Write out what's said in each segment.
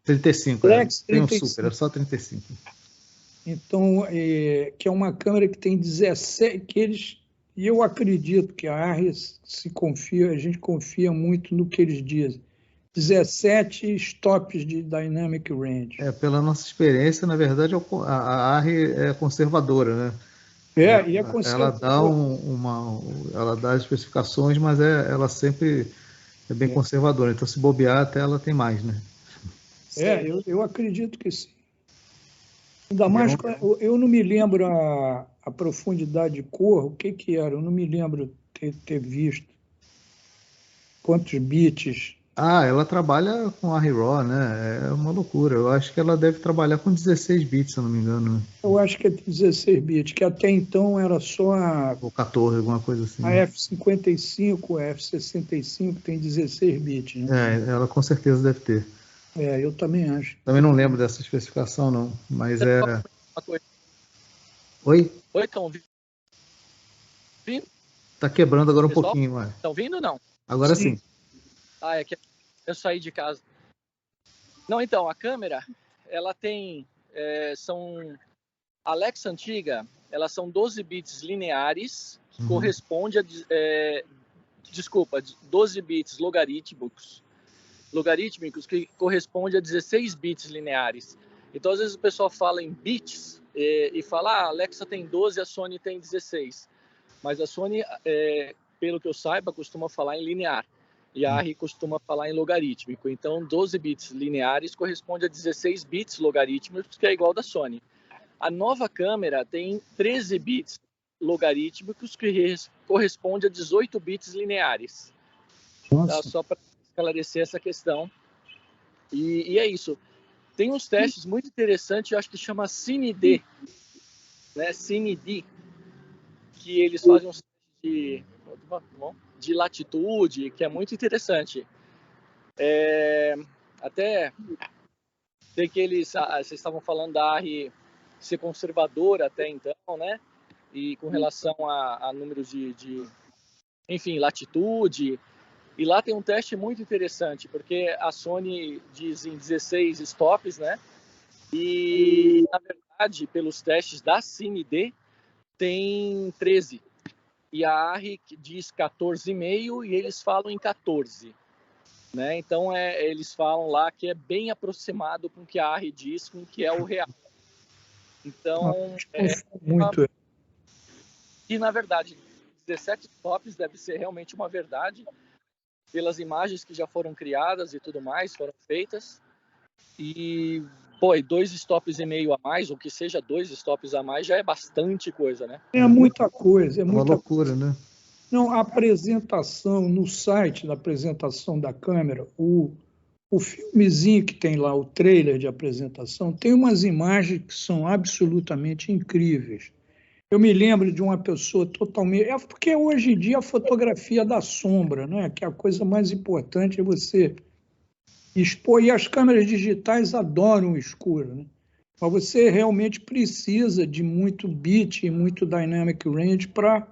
35, Flex tem um 35. Super, é só 35. Então, que é uma câmera que tem 17, e eu acredito que a ARRI a gente confia muito no que eles dizem. 17 stops de Dynamic Range. Pela nossa experiência, na verdade, a ARRI é conservadora, né? E é conservadora. Ela dá as especificações, mas ela sempre é bem conservadora. Então, se bobear, até ela tem mais, né? Eu acredito que sim. Ainda mais, eu não me lembro a profundidade de cor, o que era, eu não me lembro ter visto. Quantos bits? Ela trabalha com a RAW, né? É uma loucura. Eu acho que ela deve trabalhar com 16 bits, se eu não me engano. Né? Eu acho que é 16 bits, que até então era só ou 14, alguma coisa assim. A F55, a F65 tem 16 bits, né? Ela com certeza deve ter. Eu também acho. Também não lembro dessa especificação, não. Mas Oi? Oi, estão ouvindo? Tá quebrando agora um pouquinho, ué. Estão ouvindo ou não? Agora sim. É que eu saí de casa. Não, então, a câmera, ela tem... a Alexa antiga, elas são 12 bits lineares, que corresponde a... 12 bits logarítmicos, que corresponde a 16 bits lineares. Então, às vezes o pessoal fala em bits e fala, a Alexa tem 12, a Sony tem 16. Mas a Sony, pelo que eu saiba, costuma falar em linear. E a ARRI costuma falar em logarítmico. Então, 12 bits lineares corresponde a 16 bits logarítmicos, que é igual da Sony. A nova câmera tem 13 bits logarítmicos, que corresponde a 18 bits lineares. Tá? Só para esclarecer essa questão. E é isso. Tem uns testes muito interessantes, eu acho que chama CineD, né? CineD, que eles fazem uns testes de latitude, que é muito interessante. Até tem que vocês estavam falando da ARRI ser conservadora até então, né? E com relação a números enfim, latitude. E lá tem um teste muito interessante, porque a Sony diz em 16 stops, né? E, na verdade, pelos testes da CineD, tem 13. E a ARRI diz 14,5 e eles falam em 14. Né? Então, eles falam lá que é bem aproximado com o que a ARRI diz, com o que é o real. Então, muito. E, na verdade, 17 stops deve ser realmente uma verdade, pelas imagens que já foram criadas e tudo mais, foram feitas. E 2 stops e meio a mais, ou que seja 2 stops a mais, já é bastante coisa, né? É muita coisa. É uma loucura, né? Não, a apresentação, no site da apresentação da câmera, o filmezinho que tem lá, o trailer de apresentação, tem umas imagens que são absolutamente incríveis. Eu me lembro de uma pessoa totalmente... porque hoje em dia a fotografia da sombra, né? Que é a coisa mais importante, é você expor, e as câmeras digitais adoram o escuro, né? Mas você realmente precisa de muito bit e muito dynamic range para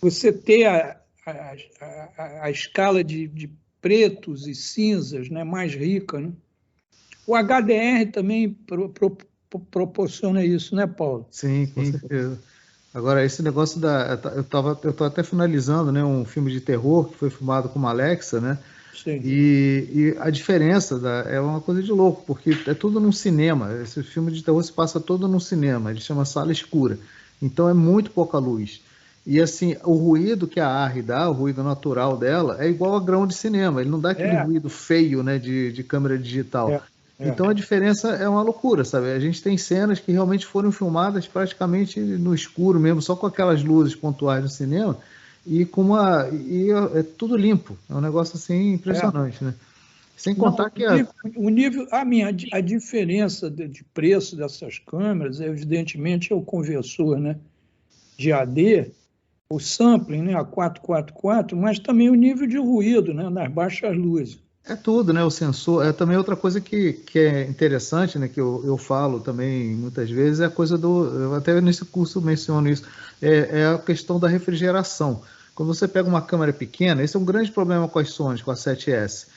você ter a escala de pretos e cinzas, né, mais rica, né? O HDR também proporciona isso, né, Paulo? Sim, com certeza. Agora, esse negócio eu tô até finalizando, né, um filme de terror que foi filmado com uma Alexa, né? Sim. E a diferença é uma coisa de louco, porque é tudo num cinema. Esse filme de terror se passa todo num cinema, ele chama Sala Escura. Então é muito pouca luz. E assim, o ruído que a ARRI dá, o ruído natural dela, é igual a grão de cinema. Ele não dá aquele ruído feio, né, de câmera digital. Então a diferença é uma loucura, sabe? A gente tem cenas que realmente foram filmadas praticamente no escuro mesmo, só com aquelas luzes pontuais no cinema, e é tudo limpo. É um negócio assim impressionante, né? Sem contar que a diferença de preço dessas câmeras, evidentemente, é o conversor, né, de AD, o sampling, né, a 444, mas também o nível de ruído, né, nas baixas luzes. É tudo, né? O sensor. É também outra coisa que é interessante, né? Que eu falo também muitas vezes, é a coisa eu até nesse curso menciono isso, é a questão da refrigeração. Quando você pega uma câmera pequena, esse é um grande problema com as Sony, com a 7S.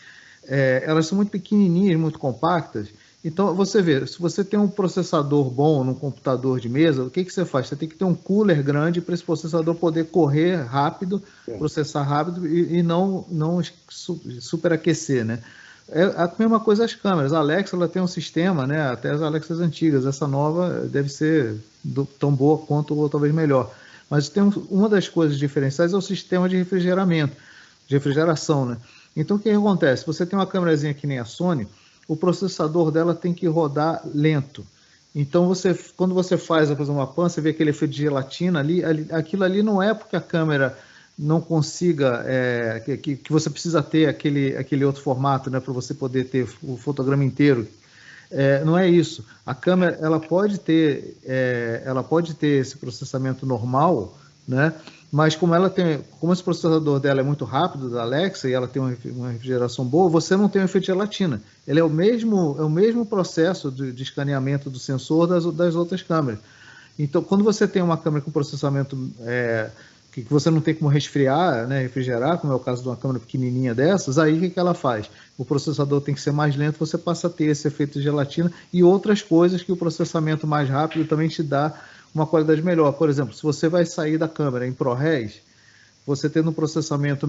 elas são muito pequenininhas, muito compactas. Então, você vê, se você tem um processador bom num computador de mesa, o que você faz? Você tem que ter um cooler grande para esse processador poder correr rápido, processar rápido e não superaquecer, né? É a mesma coisa as câmeras. A Alexa, ela tem um sistema, né? Até as Alexas antigas. Essa nova deve ser tão boa quanto ou talvez melhor. Mas uma das coisas diferenciais é o sistema de refrigeração, né? Então, o que acontece? Você tem uma câmerazinha que nem a Sony, o processador dela tem que rodar lento. Então, quando você faz, por exemplo, uma pan, você vê aquele efeito de gelatina ali, aquilo ali não é porque a câmera não consiga, que você precisa ter aquele outro formato, né, para você poder ter o fotograma inteiro. Não é isso. A câmera ela pode ter esse processamento normal, né? Mas como esse processador dela é muito rápido, da Alexa, e ela tem uma refrigeração boa, você não tem o efeito de gelatina. Ele é o mesmo processo de escaneamento do sensor das outras câmeras. Então, quando você tem uma câmera com processamento que você não tem como resfriar, né, refrigerar, como é o caso de uma câmera pequenininha dessas, aí o que ela faz? O processador tem que ser mais lento, você passa a ter esse efeito de gelatina e outras coisas que o processamento mais rápido também te dá uma qualidade melhor. Por exemplo, se você vai sair da câmera em ProRes, você tendo um processamento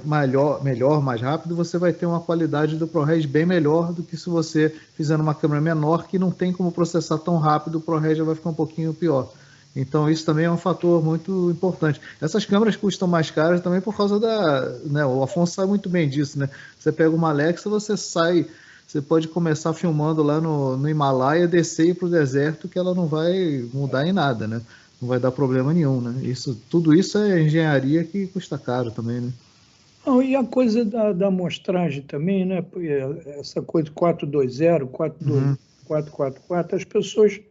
melhor, mais rápido, você vai ter uma qualidade do ProRes bem melhor do que se você fizer numa câmera menor que não tem como processar tão rápido, o ProRes já vai ficar um pouquinho pior. Então, isso também é um fator muito importante. Essas câmeras custam mais caras também por causa né, o Afonso sabe muito bem disso, né? Você pega uma Alexa, você pode começar filmando lá no Himalaia, descer e ir para o deserto, que ela não vai mudar em nada, né? Não vai dar problema nenhum, né? Tudo isso é engenharia que custa caro também, né? Não, e a coisa da amostragem também, né? Essa coisa de 420, 444, as pessoas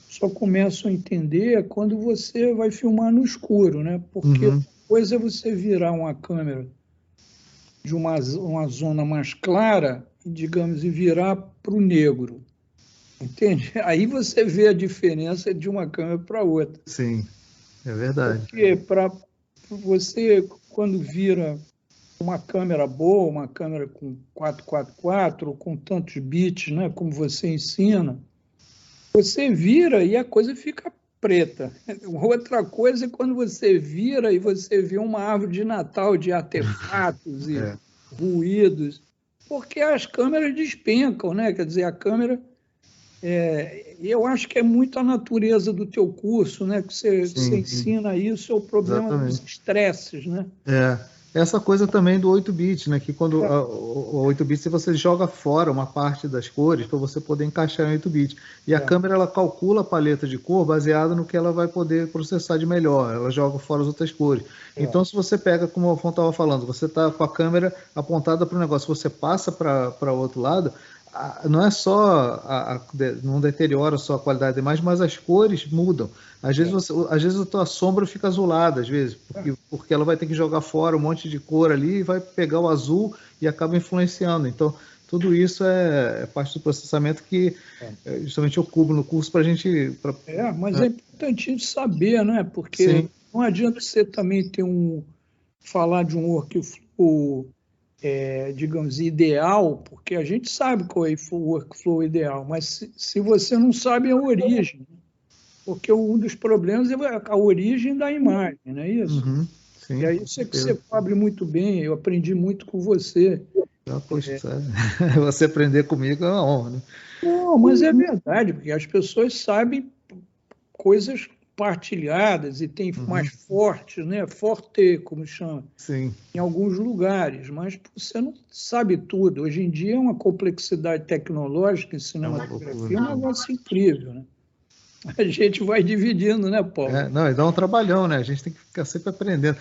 só começam a entender quando você vai filmar no escuro, né? Porque uma coisa é você virar uma câmera de uma zona mais clara, digamos, e virar para o negro, entende? Aí você vê a diferença de uma câmera para outra. Sim, é verdade. Porque para você, quando vira uma câmera boa, uma câmera com 444 ou com tantos bits, né, como você ensina, você vira e a coisa fica preta. Outra coisa é quando você vira e você vê uma árvore de Natal de artefatos e ruídos, porque as câmeras despencam, né? Quer dizer, a câmera... eu acho que é muito a natureza do teu curso, né? Que você ensina isso, é o problema dos estresses, né? Essa coisa também do 8-bit, né? Que quando o 8-bit você joga fora uma parte das cores para você poder encaixar em 8-bit. E a câmera ela calcula a paleta de cor baseada no que ela vai poder processar de melhor. Ela joga fora as outras cores. Então, se você pega, como o Afonso estava falando, você está com a câmera apontada para o negócio, você passa para o outro lado, não é só não deteriora só a qualidade da imagem, mas as cores mudam. Às vezes a tua sombra fica azulada, às vezes, porque ela vai ter que jogar fora um monte de cor ali e vai pegar o azul e acaba influenciando. Então, tudo isso é parte do processamento que justamente eu cubro no curso para a gente... mas é importante saber, né? Porque não adianta você também falar de um workflow digamos, ideal, porque a gente sabe qual é o workflow ideal, mas se você não sabe a origem, porque um dos problemas é a origem da imagem, não é isso? Sim, e aí isso é que você cobre muito bem, eu aprendi muito com você. Poxa, você aprender comigo é uma honra, né? Não, mas é verdade, porque as pessoas sabem coisas partilhadas e tem mais fortes, né? Forte, como chama, em alguns lugares, mas você não sabe tudo. Hoje em dia é uma complexidade tecnológica em cinematografia, um negócio incrível, né? A gente vai dividindo, né, Paulo? Não, e dá um trabalhão, né? A gente tem que ficar sempre aprendendo.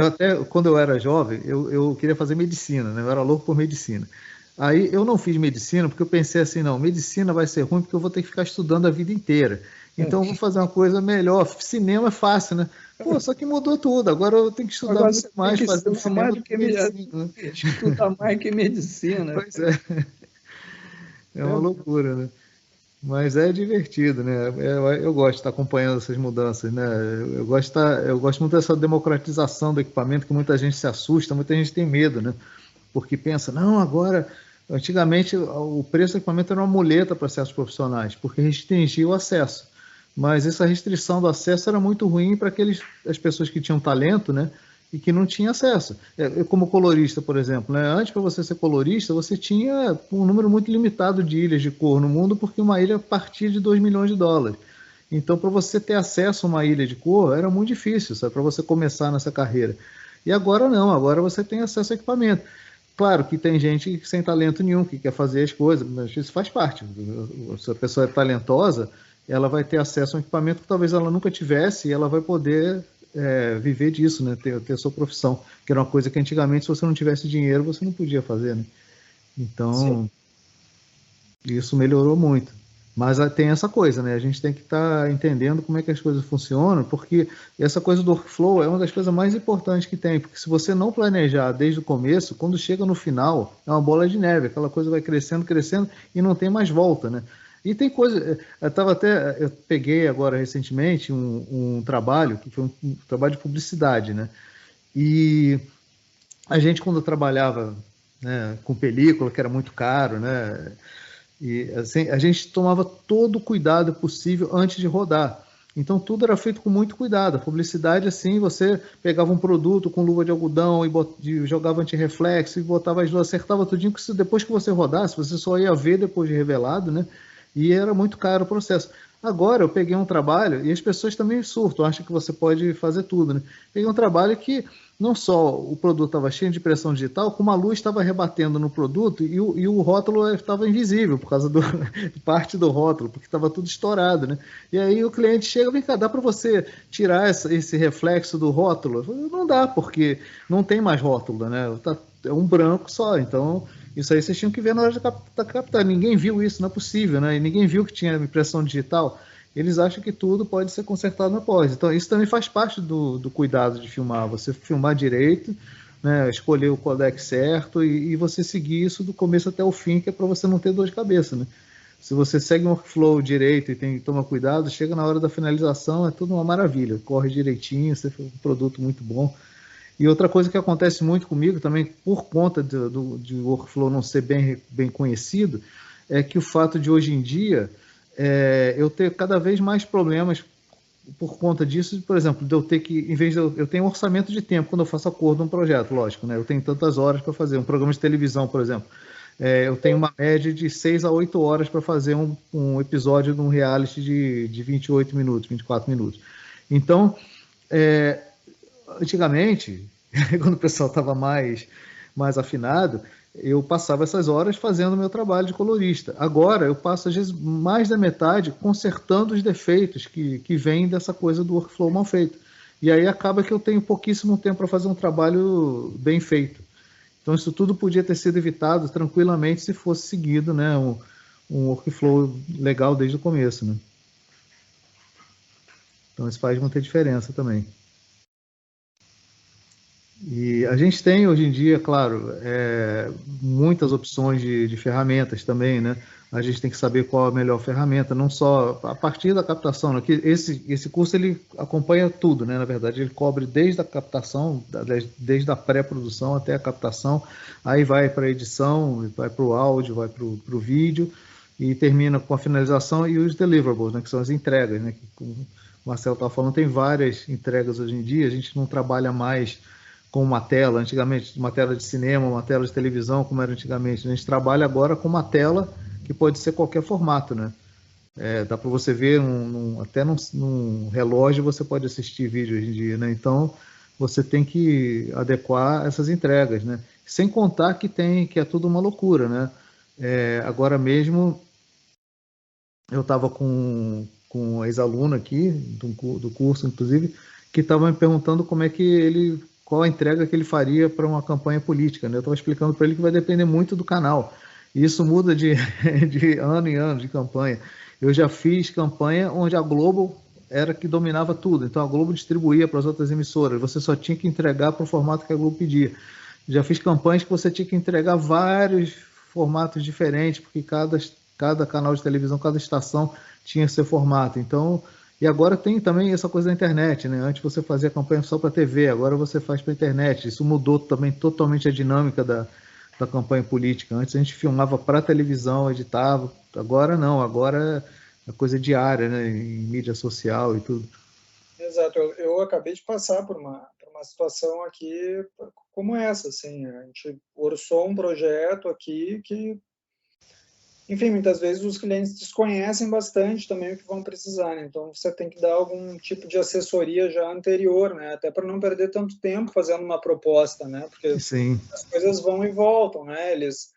Até quando eu era jovem, eu queria fazer medicina, né? Eu era louco por medicina. Aí eu não fiz medicina porque eu pensei assim, não, medicina vai ser ruim porque eu vou ter que ficar estudando a vida inteira. Então eu vou fazer uma coisa melhor. Cinema é fácil, né? Pô, só que mudou tudo. Agora eu tenho que estudar muito mais, fazer o cinema mais do que medicina. Estudar mais que medicina. Pois é. É uma loucura, né? Mas é divertido, né? Eu gosto de estar acompanhando essas mudanças, né? Eu gosto muito dessa democratização do equipamento, que muita gente se assusta, muita gente tem medo, né? porque pensa, não, agora, antigamente o preço do equipamento era uma muleta para certos profissionais, porque restringia o acesso. Mas essa restrição do acesso era muito ruim para as pessoas que tinham talento, né? E que não tinham acesso. Como colorista, por exemplo, né? Antes, para você ser colorista, você tinha um número muito limitado de ilhas de cor no mundo, porque uma ilha partia de $2 milhões. Então, para você ter acesso a uma ilha de cor, era muito difícil, sabe? Para você começar nessa carreira. E agora não, agora você tem acesso a equipamento. Claro que tem gente sem talento nenhum, que quer fazer as coisas, mas isso faz parte. Se a pessoa é talentosa, ela vai ter acesso a um equipamento que talvez ela nunca tivesse e ela vai poder viver disso, né? Ter a sua profissão, que era uma coisa que antigamente, se você não tivesse dinheiro, você não podia fazer, né? Então, sim, isso melhorou muito. Mas tem essa coisa, né? A gente tem que estar entendendo como é que as coisas funcionam, porque essa coisa do workflow é uma das coisas mais importantes que tem, porque se você não planejar desde o começo, quando chega no final, é uma bola de neve, aquela coisa vai crescendo, crescendo e não tem mais volta, né? E tem coisa, eu peguei agora recentemente um trabalho, que foi um trabalho de publicidade, né? E a gente, quando trabalhava, né, com película, que era muito caro, né? E assim, a gente tomava todo o cuidado possível antes de rodar. Então tudo era feito com muito cuidado. A publicidade, assim, você pegava um produto com luva de algodão e jogava antirreflexo e botava as luzes, acertava tudinho, que depois que você rodasse, você só ia ver depois de revelado, né? E era muito caro o processo. Agora eu peguei um trabalho, e as pessoas também surtam, acham que você pode fazer tudo, né? Peguei um trabalho que não só o produto estava cheio de impressão digital, como a luz estava rebatendo no produto e o rótulo estava invisível por causa de parte do rótulo, porque estava tudo estourado, né? E aí o cliente chega, vem cá, dá para você tirar esse reflexo do rótulo? Eu falei, não dá, porque não tem mais rótulo, né? É um branco só, então isso aí vocês tinham que ver na hora de captar. Ninguém viu isso, não é possível, né? E ninguém viu que tinha impressão digital. Eles acham que tudo pode ser consertado no pós. Então, isso também faz parte do cuidado de filmar. Você filmar direito, né? Escolher o codec certo e você seguir isso do começo até o fim, que é para você não ter dor de cabeça, né? Se você segue um workflow direito e toma cuidado, chega na hora da finalização, é tudo uma maravilha. Corre direitinho, você faz um produto muito bom. E outra coisa que acontece muito comigo também, por conta de workflow não ser bem conhecido, é que o fato de hoje em dia eu ter cada vez mais problemas por conta disso, por exemplo, de eu ter que, em vez de eu tenho um orçamento de tempo quando eu faço acordo de um projeto, lógico, né? Eu tenho tantas horas para fazer um programa de televisão, por exemplo. Eu tenho uma média de 6 a 8 horas para fazer um episódio de um reality de 28 minutos, 24 minutos. Então, antigamente, quando o pessoal estava mais afinado, eu passava essas horas fazendo o meu trabalho de colorista. Agora, eu passo, às vezes, mais da metade consertando os defeitos que vêm dessa coisa do workflow mal feito. E aí acaba que eu tenho pouquíssimo tempo para fazer um trabalho bem feito. Então, isso tudo podia ter sido evitado tranquilamente se fosse seguido, né, um workflow legal desde o começo, né? Então, isso faz muita diferença também. E a gente tem hoje em dia, claro, muitas opções de ferramentas também, né? A gente tem que saber qual a melhor ferramenta, não só a partir da captação, né? Que esse curso ele acompanha tudo, né? Na verdade, ele cobre desde a captação, desde a pré-produção até a captação, aí vai para a edição, vai para o áudio, vai para o vídeo e termina com a finalização e os deliverables, né? Que são as entregas, né? Que, como o Marcelo estava falando, tem várias entregas hoje em dia, a gente não trabalha mais com uma tela, antigamente uma tela de cinema, uma tela de televisão, como era antigamente. A gente trabalha agora com uma tela que pode ser qualquer formato, né? Dá para você ver, até num relógio você pode assistir vídeo hoje em dia, né? Então, você tem que adequar essas entregas, né? Sem contar que é tudo uma loucura, né? Agora mesmo, eu estava com um ex-aluno aqui, do curso, inclusive, que estava me perguntando qual a entrega que ele faria para uma campanha política, né? Eu estava explicando para ele que vai depender muito do canal. E isso muda de ano em ano de campanha. Eu já fiz campanha onde a Globo era que dominava tudo. Então a Globo distribuía para as outras emissoras. Você só tinha que entregar para o formato que a Globo pedia. Já fiz campanhas que você tinha que entregar vários formatos diferentes, porque cada canal de televisão, cada estação tinha seu formato. Então, e agora tem também essa coisa da internet, né? Antes você fazia campanha só para TV, agora você faz para a internet. Isso mudou também totalmente a dinâmica para campanha política. Antes a gente filmava para televisão, editava. Agora não, agora é coisa diária, né? Em mídia social e tudo. Exato, eu acabei de passar por uma situação aqui como essa, assim, a gente orçou um projeto aqui que, enfim, muitas vezes os clientes desconhecem bastante também o que vão precisar, né? Então você tem que dar algum tipo de assessoria já anterior, né? Até para não perder tanto tempo fazendo uma proposta, né? Porque Sim. as coisas vão e voltam, né? Eles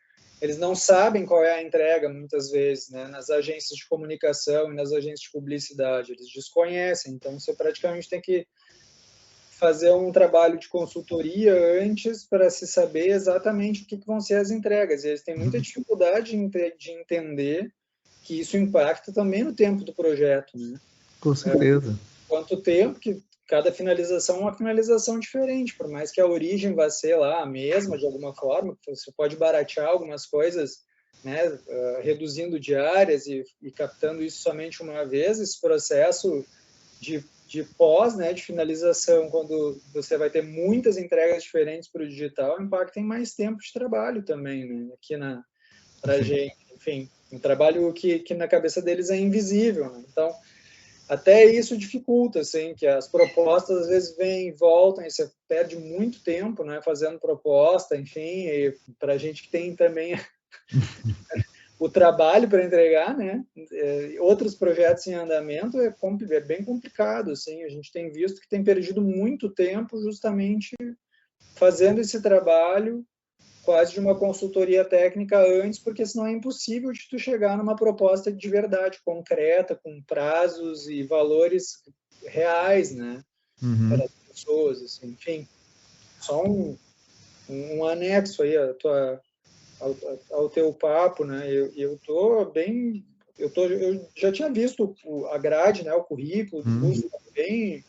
não sabem qual é a entrega, muitas vezes, né? Nas agências de comunicação e nas agências de publicidade, eles desconhecem. Então, você praticamente tem que fazer um trabalho de consultoria antes para se saber exatamente o que vão ser as entregas. E eles têm muita dificuldade de entender que isso impacta também no tempo do projeto, né? Com certeza. Quanto tempo que cada finalização é uma finalização diferente, por mais que a origem vá ser lá a mesma de alguma forma, você pode baratear algumas coisas, né, reduzindo diárias e captando isso somente uma vez. Esse processo de pós, né, de finalização, quando você vai ter muitas entregas diferentes para o digital, impacta em mais tempo de trabalho também, né, aqui para a gente. Enfim, um trabalho que na cabeça deles é invisível, né? Então, até isso dificulta, assim, que as propostas às vezes vêm e voltam e você perde muito tempo, né, fazendo proposta, enfim, e para a gente que tem também o trabalho para entregar, né, outros projetos em andamento é bem complicado, assim, a gente tem visto que tem perdido muito tempo justamente fazendo esse trabalho quase de uma consultoria técnica antes, porque senão é impossível de tu chegar numa proposta de verdade, concreta, com prazos e valores reais, né, para as pessoas, assim. Enfim, só um anexo aí ao teu papo, né, eu já tinha visto a grade, né, o currículo do curso, bem,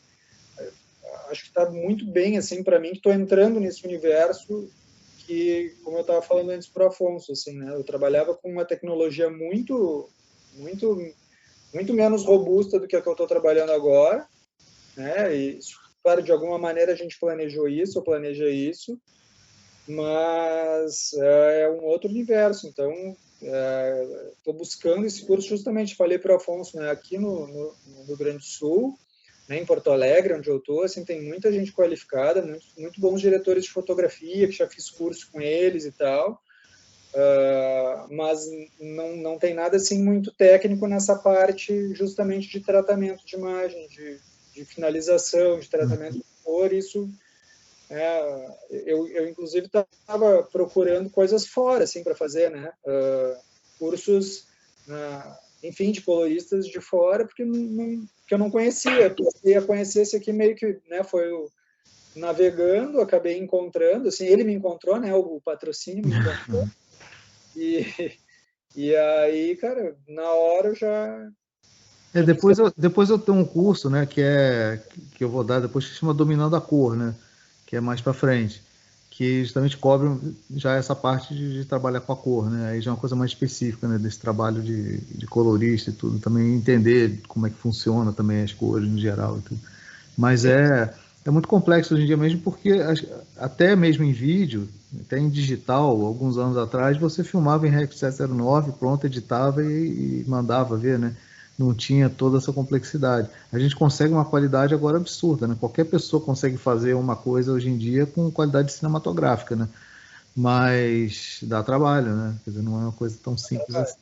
acho que está muito bem, assim, para mim, que estou entrando nesse universo que, como eu estava falando antes para o Afonso, assim, né, eu trabalhava com uma tecnologia muito menos robusta do que a que eu estou trabalhando agora, né, e, claro, de alguma maneira a gente planejou isso, eu planejei isso, mas é um outro universo. Então, estou buscando esse curso justamente, falei para o Afonso, né, aqui no Rio Grande do Sul, né, em Porto Alegre, onde eu estou, assim, tem muita gente qualificada, muito bons diretores de fotografia, que já fiz curso com eles e tal, mas não tem nada assim muito técnico nessa parte justamente de tratamento de imagem, de finalização, de tratamento de cor. Isso, eu inclusive estava procurando coisas fora, assim, para fazer, né, cursos, enfim, de coloristas de fora, porque que eu não conhecia. Eu comecei a conhecer esse aqui meio que, né, foi navegando, acabei encontrando, assim, ele me encontrou, né, o patrocínio me encontrou, e aí, cara, na hora eu já... Depois eu tenho um curso, né, que eu vou dar depois, que se chama Dominando a Cor, né, que é mais para frente, que justamente cobre já essa parte de trabalhar com a cor, né, aí já é uma coisa mais específica, né, desse trabalho de colorista e tudo, também entender como é que funciona também as cores no geral e tudo. Mas é muito complexo hoje em dia mesmo, porque até mesmo em vídeo, até em digital, alguns anos atrás, você filmava em Rec 709, pronto, editava e mandava ver, né? Não tinha toda essa complexidade. A gente consegue uma qualidade agora absurda, né? Qualquer pessoa consegue fazer uma coisa hoje em dia com qualidade cinematográfica, né? Mas dá trabalho, né? Quer dizer, não é uma coisa tão simples assim.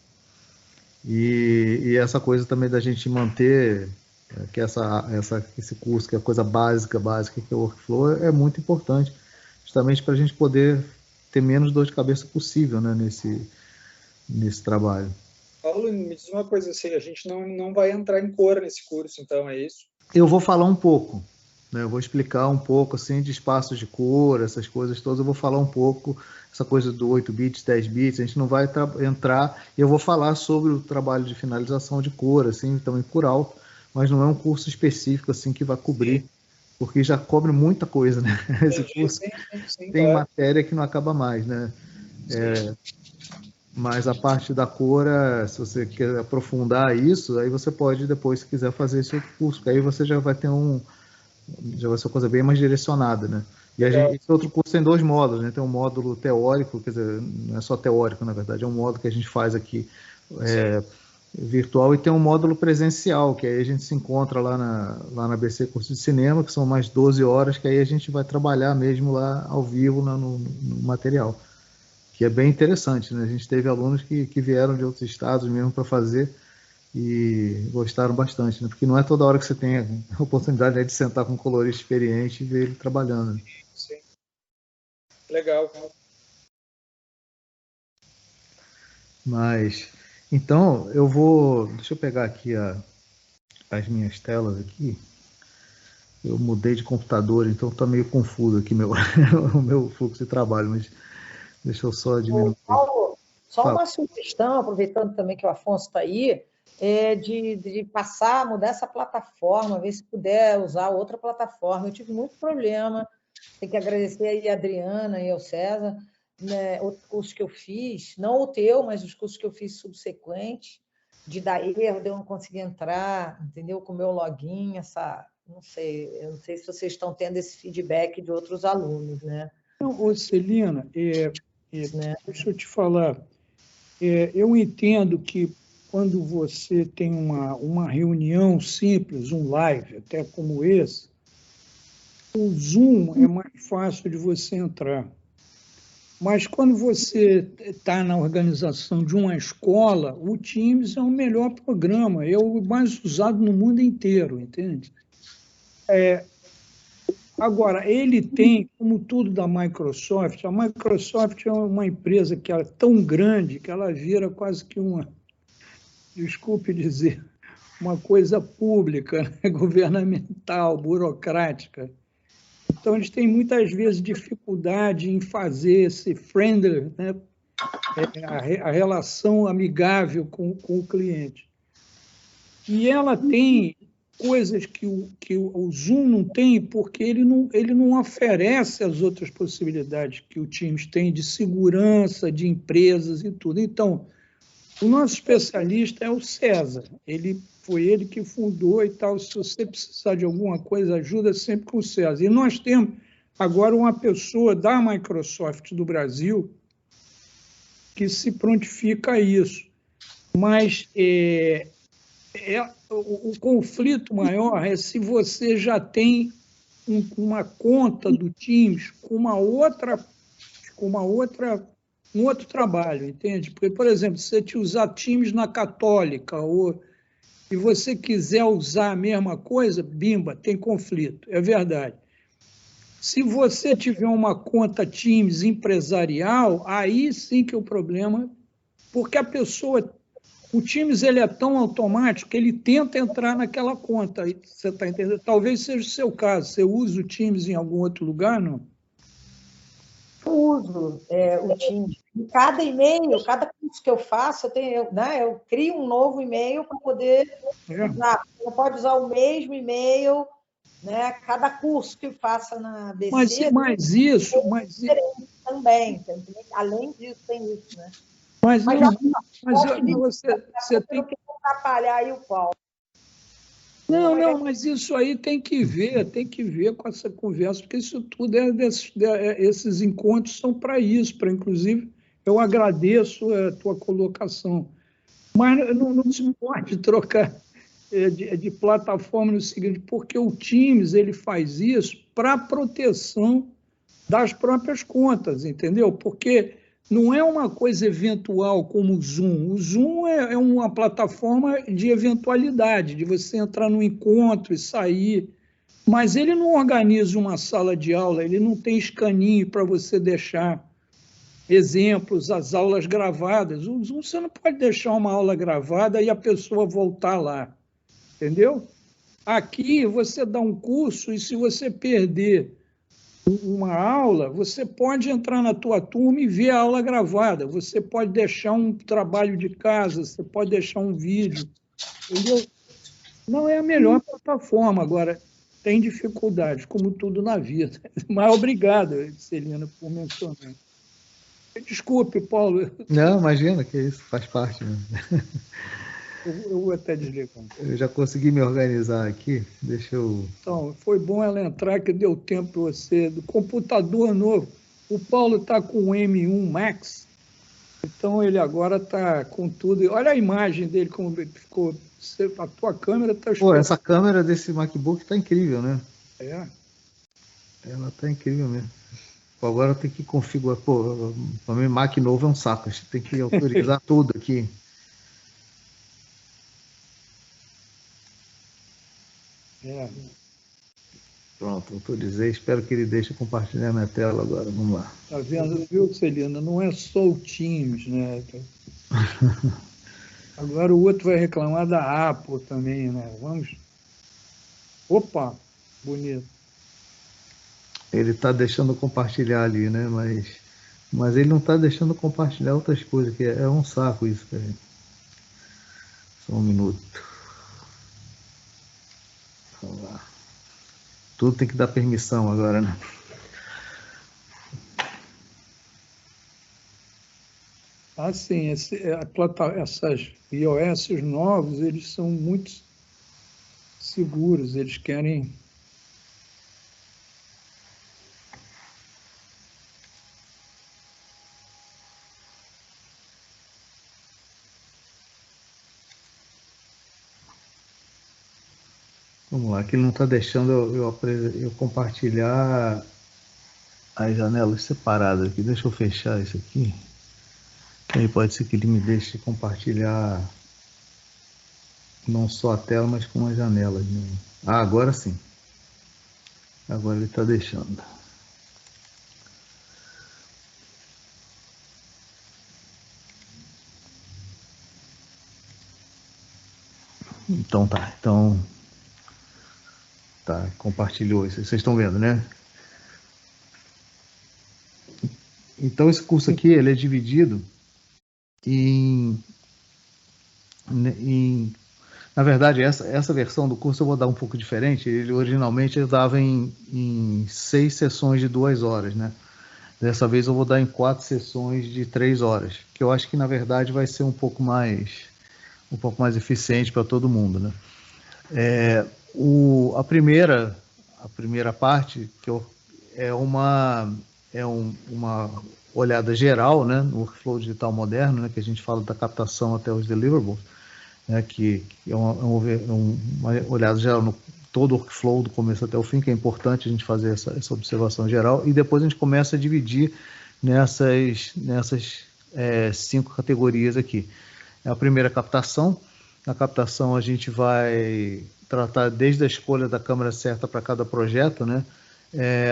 E essa coisa também da gente manter que esse curso, que é a coisa básica, que é o workflow, é muito importante, justamente para a gente poder ter menos dor de cabeça possível, né, nesse trabalho. Paulo, me diz uma coisa, assim, a gente não vai entrar em cor nesse curso, então, é isso? Eu vou falar um pouco, né, eu vou explicar um pouco, assim, de espaços de cor, essas coisas todas, eu vou falar um pouco, essa coisa do 8 bits, 10 bits, a gente não vai entrar, eu vou falar sobre o trabalho de finalização de cor, assim, também por alto, mas não é um curso específico, assim, que vai cobrir, porque já cobre muita coisa, né? Esse curso sim, tem claro. matéria que não acaba mais, né? Mas a parte da cor, se você quer aprofundar isso, aí você pode depois, se quiser, fazer esse outro curso, porque aí você já vai ter já vai ser uma coisa bem mais direcionada, né? E esse outro curso tem 2 módulos, né? Tem um módulo teórico, quer dizer, não é só teórico, na verdade, é um módulo que a gente faz aqui virtual, e tem um módulo presencial, que aí a gente se encontra lá na BC Curso de Cinema, que são mais 12 horas, que aí a gente vai trabalhar mesmo lá ao vivo no material, que é bem interessante, né? A gente teve alunos que vieram de outros estados mesmo para fazer e gostaram bastante, né? Porque não é toda hora que você tem a oportunidade, né, de sentar com um colorista experiente e ver ele trabalhando, né? Sim. Legal. Mas, então, deixa eu pegar aqui as minhas telas aqui. Eu mudei de computador, então está meio confuso aqui o meu fluxo de trabalho, mas deixa eu só diminuir. Paulo, só uma sugestão, aproveitando também que o Afonso está aí, de mudar essa plataforma, ver se puder usar outra plataforma. Eu tive muito problema, tem que agradecer aí a Adriana e ao César, né, os cursos que eu fiz, não o teu, mas os cursos que eu fiz subsequentes, de dar erro, de eu não conseguir entrar, entendeu? Com o meu login, eu não sei se vocês estão tendo esse feedback de outros alunos, né? Ô, Celina, deixa eu te falar, eu entendo que quando você tem uma reunião simples, um live, até como esse, o Zoom é mais fácil de você entrar. Mas quando você está na organização de uma escola, o Teams é o melhor programa, é o mais usado no mundo inteiro, entende? Agora, ele tem, como tudo da Microsoft, a Microsoft é uma empresa que é tão grande que ela vira quase que desculpe dizer, uma coisa pública, né? Governamental, burocrática. Então, eles têm muitas vezes dificuldade em fazer esse friendly, né? A relação amigável com o cliente. E ela tem coisas que o Zoom não tem, porque ele não oferece as outras possibilidades que o Teams tem de segurança, de empresas e tudo. Então, o nosso especialista é o César. Foi ele que fundou e tal. Se você precisar de alguma coisa, ajuda sempre com o César. E nós temos agora uma pessoa da Microsoft do Brasil que se prontifica a isso. Mas o conflito maior é se você já tem uma conta do Teams com um outro trabalho, entende? Porque, por exemplo, se você te usar Teams na Católica e você quiser usar a mesma coisa, bimba, tem conflito, é verdade. Se você tiver uma conta Teams empresarial, aí sim que é o problema, porque o Teams ele é tão automático que ele tenta entrar naquela conta, você está entendendo? Talvez seja o seu caso, você usa o Teams em algum outro lugar, não? Eu uso o Teams. Cada e-mail, cada curso que eu faço, eu crio um novo e-mail para poder usar. Você pode usar o mesmo e-mail, né? Cada curso que eu faça na BC... Mas isso... também, além disso, tem isso, né? Mas você tem que atrapalhar aí o Paulo. Não, mas isso aí tem que ver com essa conversa, porque isso tudo esses encontros são para isso, inclusive, eu agradeço a tua colocação. Mas não se pode trocar de plataforma no seguinte, porque o Teams ele faz isso para proteção das próprias contas, entendeu? Porque não é uma coisa eventual como o Zoom. O Zoom é uma plataforma de eventualidade, de você entrar no encontro e sair. Mas ele não organiza uma sala de aula, ele não tem escaninho para você deixar exemplos, as aulas gravadas. O Zoom você não pode deixar uma aula gravada e a pessoa voltar lá, entendeu? Aqui você dá um curso e se você perder uma aula, você pode entrar na tua turma e ver a aula gravada, você pode deixar um trabalho de casa, você pode deixar um vídeo, entendeu? Não é a melhor plataforma, agora tem dificuldades, como tudo na vida. Mas obrigado, Celina, por mencionar. Desculpe, Paulo. Não, imagina que isso faz parte mesmo. Eu vou até desligar. Eu já consegui me organizar aqui. Deixa eu... Então, foi bom ela entrar, que deu tempo para você. Do computador novo. O Paulo está com o M1 Max, então ele agora está com tudo. E olha a imagem dele, como ficou. A tua câmera está... Pô, essa câmera desse MacBook está incrível, né? É. Ela está incrível mesmo. Pô, agora tem que configurar. Pô, para mim, Mac novo é um saco. A gente tem que autorizar tudo aqui. É. Pronto, autorizei. Espero que ele deixe compartilhar minha tela agora. Vamos lá. Tá vendo, viu, Celina? Não é só o Teams, né? Agora o outro vai reclamar da Apple também, né? Vamos. Opa, bonito. Ele está deixando compartilhar ali, né? Mas ele não está deixando compartilhar outras coisas, que é um saco isso, cara. Só um minuto. Vamos lá. Tudo tem que dar permissão agora, né? Assim, essas iOS novos, eles são muito seguros, eles querem... Vamos lá, que ele não está deixando eu compartilhar as janelas separadas aqui. Deixa eu fechar isso aqui. Aí pode ser que ele me deixe compartilhar não só a tela, mas com as janelas, né? Ah, agora sim. Agora ele está deixando. Então tá. Tá, compartilhou isso. Vocês estão vendo, né? Então esse curso aqui, ele é dividido na verdade, essa versão do curso eu vou dar um pouco diferente. Ele originalmente eu dava em 6 sessões de 2 horas, né? Dessa vez eu vou dar em 4 sessões de 3 horas, que eu acho que na verdade vai ser um pouco mais eficiente para todo mundo, né? A primeira parte é uma olhada geral, né, no workflow digital moderno, né, que a gente fala da captação até os deliverables, né, que é uma olhada geral no todo o workflow do começo até o fim, que é importante a gente fazer essa observação geral, e depois a gente começa a dividir nessas 5 categorias aqui. A primeira, captação. Na captação a gente vai tratar desde a escolha da câmera certa para cada projeto, né,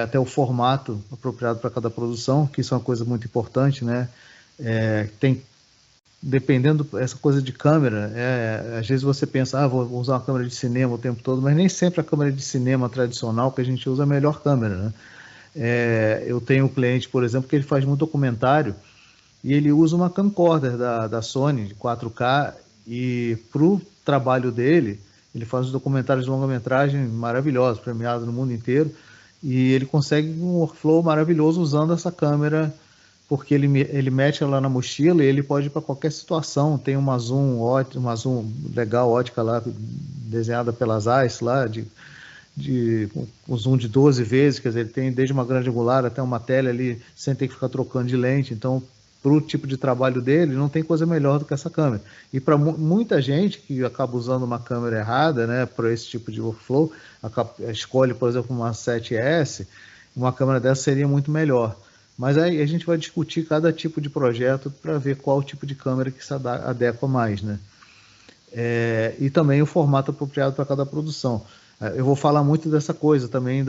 até o formato apropriado para cada produção, que isso é uma coisa muito importante, né? Dependendo essa coisa de câmera, às vezes você pensa, vou usar uma câmera de cinema o tempo todo, mas nem sempre a câmera de cinema tradicional que a gente usa é a melhor câmera, né? Eu tenho um cliente, por exemplo, que ele faz muito documentário e ele usa uma camcorder da Sony de 4K, e para o trabalho dele, ele faz documentários de longa-metragem maravilhosos, premiados no mundo inteiro, e ele consegue um workflow maravilhoso usando essa câmera, porque ele mete ela na mochila e ele pode ir para qualquer situação. Tem uma zoom legal, ótica lá, desenhada pelas Zeiss lá, um zoom de 12 vezes, quer dizer, ele tem desde uma grande angular até uma tele ali, sem ter que ficar trocando de lente. Então, para o tipo de trabalho dele, não tem coisa melhor do que essa câmera. E para muita gente que acaba usando uma câmera errada, né, para esse tipo de workflow, escolhe, por exemplo, uma 7S, uma câmera dessa seria muito melhor. Mas aí a gente vai discutir cada tipo de projeto para ver qual tipo de câmera que se adequa mais, né? E também o formato apropriado para cada produção. Eu vou falar muito dessa coisa também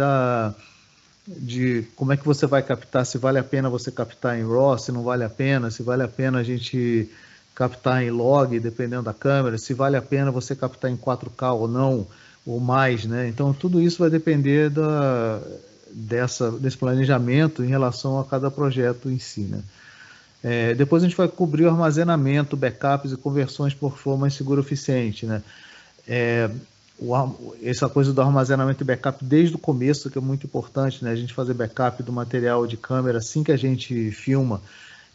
de como é que você vai captar, se vale a pena você captar em RAW, se não vale a pena, se vale a pena a gente captar em log, dependendo da câmera, se vale a pena você captar em 4K ou não, ou mais, né? Então tudo isso vai depender desse planejamento em relação a cada projeto em si, né? Depois a gente vai cobrir o armazenamento, backups e conversões por forma mais segura e eficiente, né? Essa coisa do armazenamento e backup desde o começo, que é muito importante, né? A gente fazer backup do material de câmera assim que a gente filma,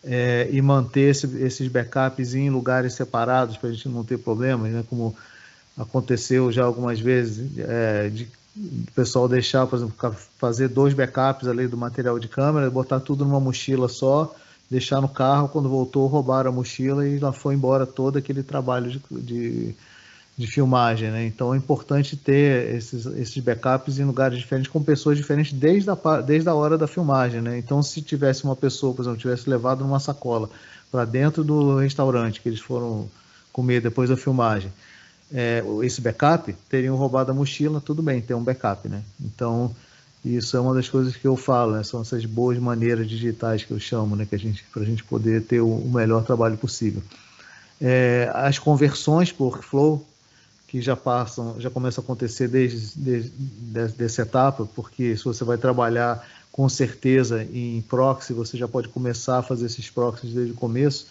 e manter esses backups em lugares separados para a gente não ter problemas, né? Como aconteceu já algumas vezes, de o pessoal deixar, por exemplo, fazer 2 backups ali do material de câmera, botar tudo numa mochila só, deixar no carro, quando voltou roubaram a mochila e lá foi embora todo aquele trabalho de filmagem, né? Então é importante ter esses backups em lugares diferentes, com pessoas diferentes desde a hora da filmagem, né? Então se tivesse uma pessoa, por exemplo, tivesse levado numa sacola para dentro do restaurante que eles foram comer depois da filmagem, esse backup, teriam roubado a mochila, tudo bem, tem um backup, né? Então, isso é uma das coisas que eu falo, né? São essas boas maneiras digitais que eu chamo, né? Para a gente poder ter o melhor trabalho possível. As conversões por workflow, que já começam a acontecer desde essa etapa, porque se você vai trabalhar com certeza em proxy, você já pode começar a fazer esses proxies desde o começo.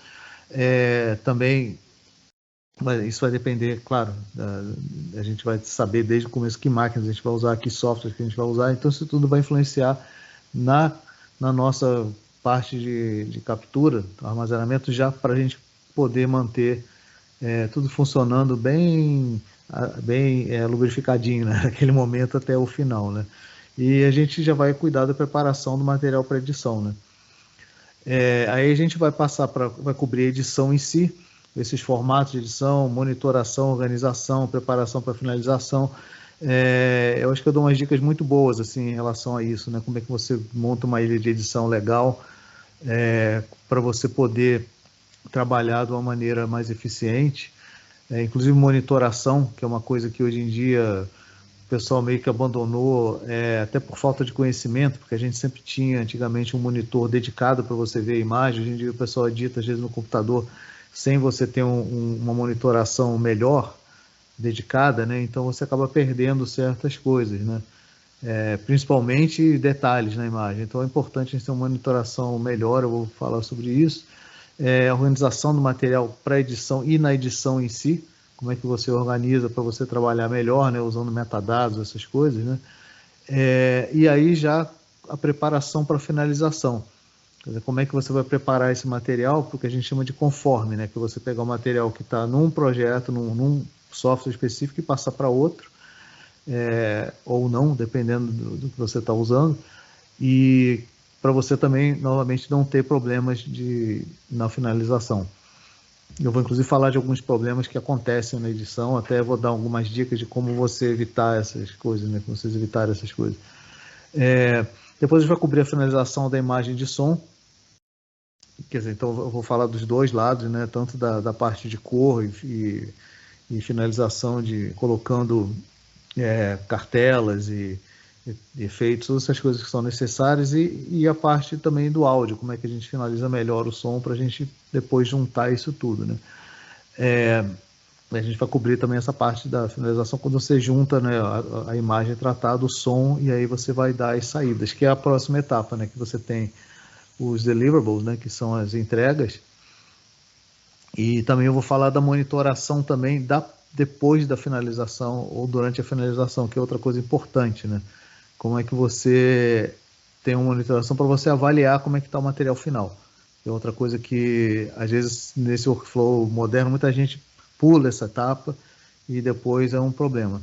Também, mas isso vai depender, claro, a gente vai saber desde o começo que máquinas a gente vai usar, que software que a gente vai usar, então isso tudo vai influenciar na nossa parte de captura, armazenamento, já para a gente poder manter tudo funcionando bem lubrificadinho, né, naquele momento até o final, né? E a gente já vai cuidar da preparação do material para edição, né? Aí a gente vai cobrir a edição em si, esses formatos de edição, monitoração, organização, preparação para finalização. Eu acho que eu dou umas dicas muito boas assim, em relação a isso, né? Como é que você monta uma ilha de edição legal para você poder trabalhar de uma maneira mais eficiente. Inclusive monitoração, que é uma coisa que hoje em dia o pessoal meio que abandonou, até por falta de conhecimento, porque a gente sempre tinha antigamente um monitor dedicado para você ver a imagem. Hoje em dia o pessoal edita às vezes no computador sem você ter uma monitoração melhor, dedicada, né? Então você acaba perdendo certas coisas, né? Principalmente detalhes na imagem. Então é importante a gente ter uma monitoração melhor, eu vou falar sobre isso. A organização do material para edição e na edição em si, como é que você organiza para você trabalhar melhor, né? Usando metadados, essas coisas, né? E aí já a preparação para finalização. Quer dizer, como é que você vai preparar esse material, porque a gente chama de conforme, né? Que você pegar o material que está num projeto, num software específico e passar para outro, ou não, dependendo do que você está usando, e para você também, novamente, não ter problemas na finalização. Eu vou, inclusive, falar de alguns problemas que acontecem na edição, até vou dar algumas dicas de como você evitar essas coisas, né? Como vocês evitarem essas coisas. Depois a gente vai cobrir a finalização da imagem de som. Quer dizer, então eu vou falar dos dois lados, né? Tanto da parte de cor e finalização colocando cartelas e efeitos, todas essas coisas que são necessárias, e a parte também do áudio, como é que a gente finaliza melhor o som para a gente depois juntar isso tudo, né? A gente vai cobrir também essa parte da finalização quando você junta, né, a imagem tratada, o som, e aí você vai dar as saídas, que é a próxima etapa, né, que você tem os deliverables, né, que são as entregas, e também eu vou falar da monitoração também depois da finalização ou durante a finalização, que é outra coisa importante, né? Como é que você tem uma monitoração para você avaliar como é que está o material final. É outra coisa que, às vezes, nesse workflow moderno, muita gente pula essa etapa e depois é um problema.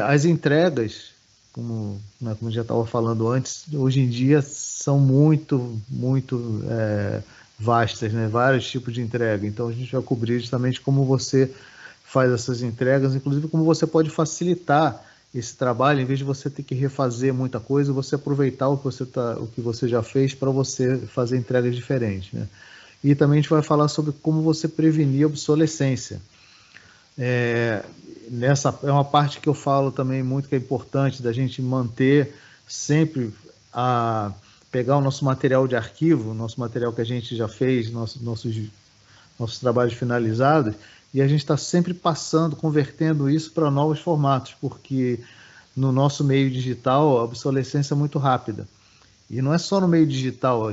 As entregas, como eu já estava falando antes, hoje em dia são muito vastas, né? Vários tipos de entrega. Então, a gente vai cobrir justamente como você faz essas entregas, inclusive como você pode facilitar esse trabalho, em vez de você ter que refazer muita coisa, você aproveitar o que você já fez para você fazer entregas diferentes, né? E também a gente vai falar sobre como você prevenir a obsolescência. Nessa é uma parte que eu falo também muito, que é importante da gente manter sempre pegar o nosso material de arquivo, nosso material que a gente já fez, nossos trabalhos finalizados, e a gente está sempre convertendo isso para novos formatos, porque no nosso meio digital a obsolescência é muito rápida. E não é só no meio digital,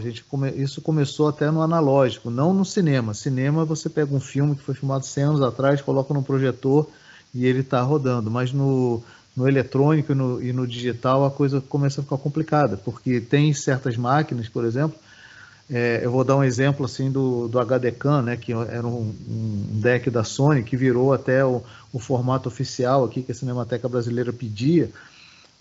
isso começou até no analógico, não no cinema. Cinema, você pega um filme que foi filmado 100 anos atrás, coloca no projetor e ele está rodando, mas no eletrônico e no digital a coisa começa a ficar complicada, porque tem certas máquinas, por exemplo, Eu vou dar um exemplo assim do HDCAM, né, que era um deck da Sony que virou até o formato oficial aqui que a Cinemateca Brasileira pedia.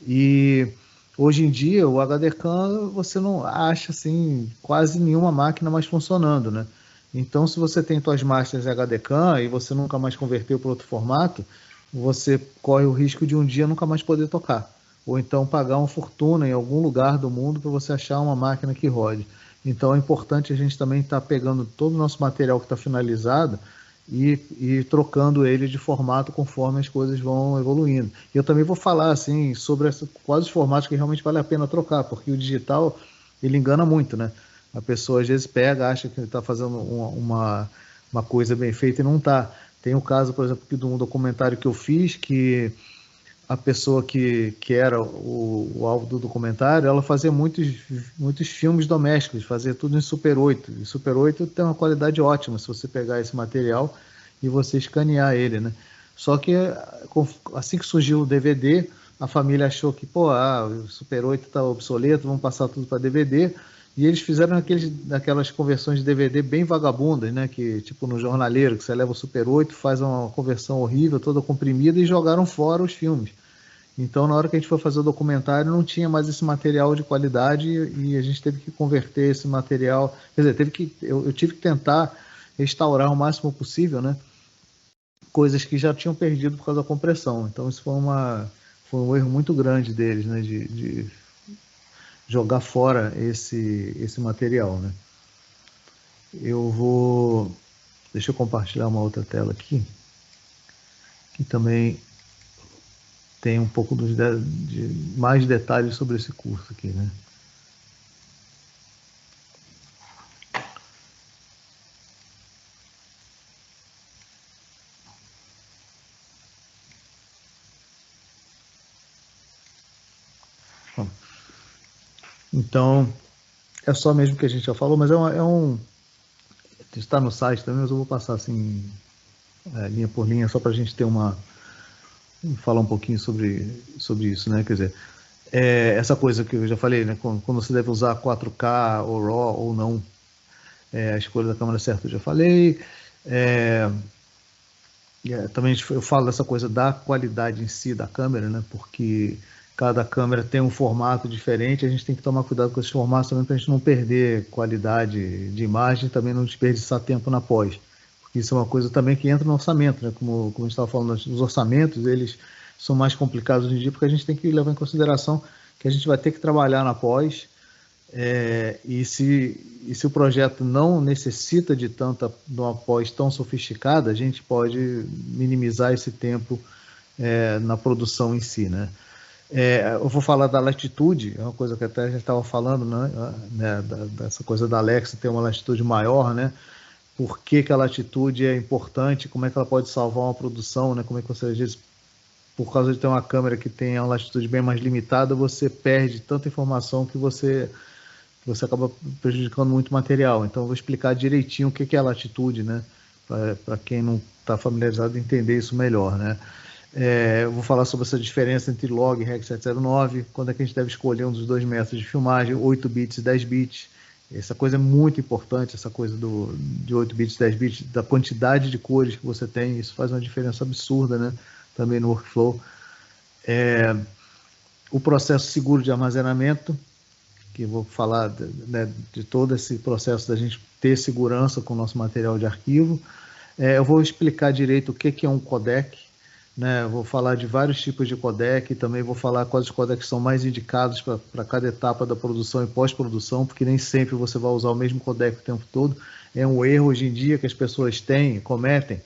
E hoje em dia o HDCAM você não acha assim quase nenhuma máquina mais funcionando, né? Então, se você tem suas masters HDCAM e você nunca mais converteu para outro formato, você corre o risco de um dia nunca mais poder tocar. Ou então pagar uma fortuna em algum lugar do mundo para você achar uma máquina que rode. Então é importante a gente também estar pegando todo o nosso material que está finalizado e trocando ele de formato conforme as coisas vão evoluindo. Eu também vou falar assim sobre quais os formatos que realmente vale a pena trocar, porque o digital ele engana muito, né? A pessoa às vezes pega, acha que está fazendo uma coisa bem feita e não está. Tem o caso, por exemplo, de um documentário que eu fiz, que a pessoa que era o alvo do documentário, ela fazia muitos filmes domésticos, fazia tudo em Super 8. E Super 8 tem uma qualidade ótima se você pegar esse material e você escanear ele, né? Só que assim que surgiu o DVD, a família achou que, o Super 8 está obsoleto, vamos passar tudo para DVD. E eles fizeram aquelas conversões de DVD bem vagabundas, né? Que, tipo no Jornaleiro, que você leva o Super 8, faz uma conversão horrível, toda comprimida, e jogaram fora os filmes. Então, na hora que a gente foi fazer o documentário, não tinha mais esse material de qualidade e a gente teve que converter esse material. Quer dizer, eu tive que tentar restaurar o máximo possível, né? Coisas que já tinham perdido por causa da compressão. Então, isso foi um erro muito grande deles, né? De jogar fora esse material, né? Deixa eu compartilhar uma outra tela aqui, que também tem um pouco de mais detalhes sobre esse curso aqui, né? Então, é só mesmo que a gente já falou, mas está no site também, mas eu vou passar assim, linha por linha, só para a gente ter falar um pouquinho sobre isso, né? Quer dizer, essa coisa que eu já falei, né? Quando você deve usar 4K ou RAW ou não, a escolha da câmera certa eu já falei. Também eu falo dessa coisa da qualidade em si da câmera, né? Porque cada câmera tem um formato diferente, a gente tem que tomar cuidado com esses formatos também para a gente não perder qualidade de imagem e também não desperdiçar tempo na pós. Porque isso é uma coisa também que entra no orçamento, né? Como a gente estava falando, os orçamentos, eles são mais complicados hoje em dia porque a gente tem que levar em consideração que a gente vai ter que trabalhar na pós, e se o projeto não necessita de uma pós tão sofisticada, a gente pode minimizar esse tempo na produção em si, né? Eu vou falar da latitude, é uma coisa que até a gente estava falando, né, dessa coisa da Alexa ter uma latitude maior, né? Por que a latitude é importante, como é que ela pode salvar uma produção, né? Como é que você, às vezes, por causa de ter uma câmera que tem uma latitude bem mais limitada, você perde tanta informação que você acaba prejudicando muito material. Então, eu vou explicar direitinho o que é a latitude, né? Para quem não está familiarizado, entender isso melhor, né? Eu vou falar sobre essa diferença entre log e Rec 709, quando é que a gente deve escolher um dos dois métodos de filmagem, 8 bits e 10 bits. Essa coisa é muito importante, essa coisa de 8 bits e 10 bits, da quantidade de cores que você tem, isso faz uma diferença absurda, né? Também no workflow. O processo seguro de armazenamento, que eu vou falar de todo esse processo da gente ter segurança com o nosso material de arquivo. Eu vou explicar direito o que é um codec, né? Eu vou falar de vários tipos de codec, também vou falar quais os codecs são mais indicados para cada etapa da produção e pós-produção, porque nem sempre você vai usar o mesmo codec o tempo todo. É um erro hoje em dia que as pessoas cometem,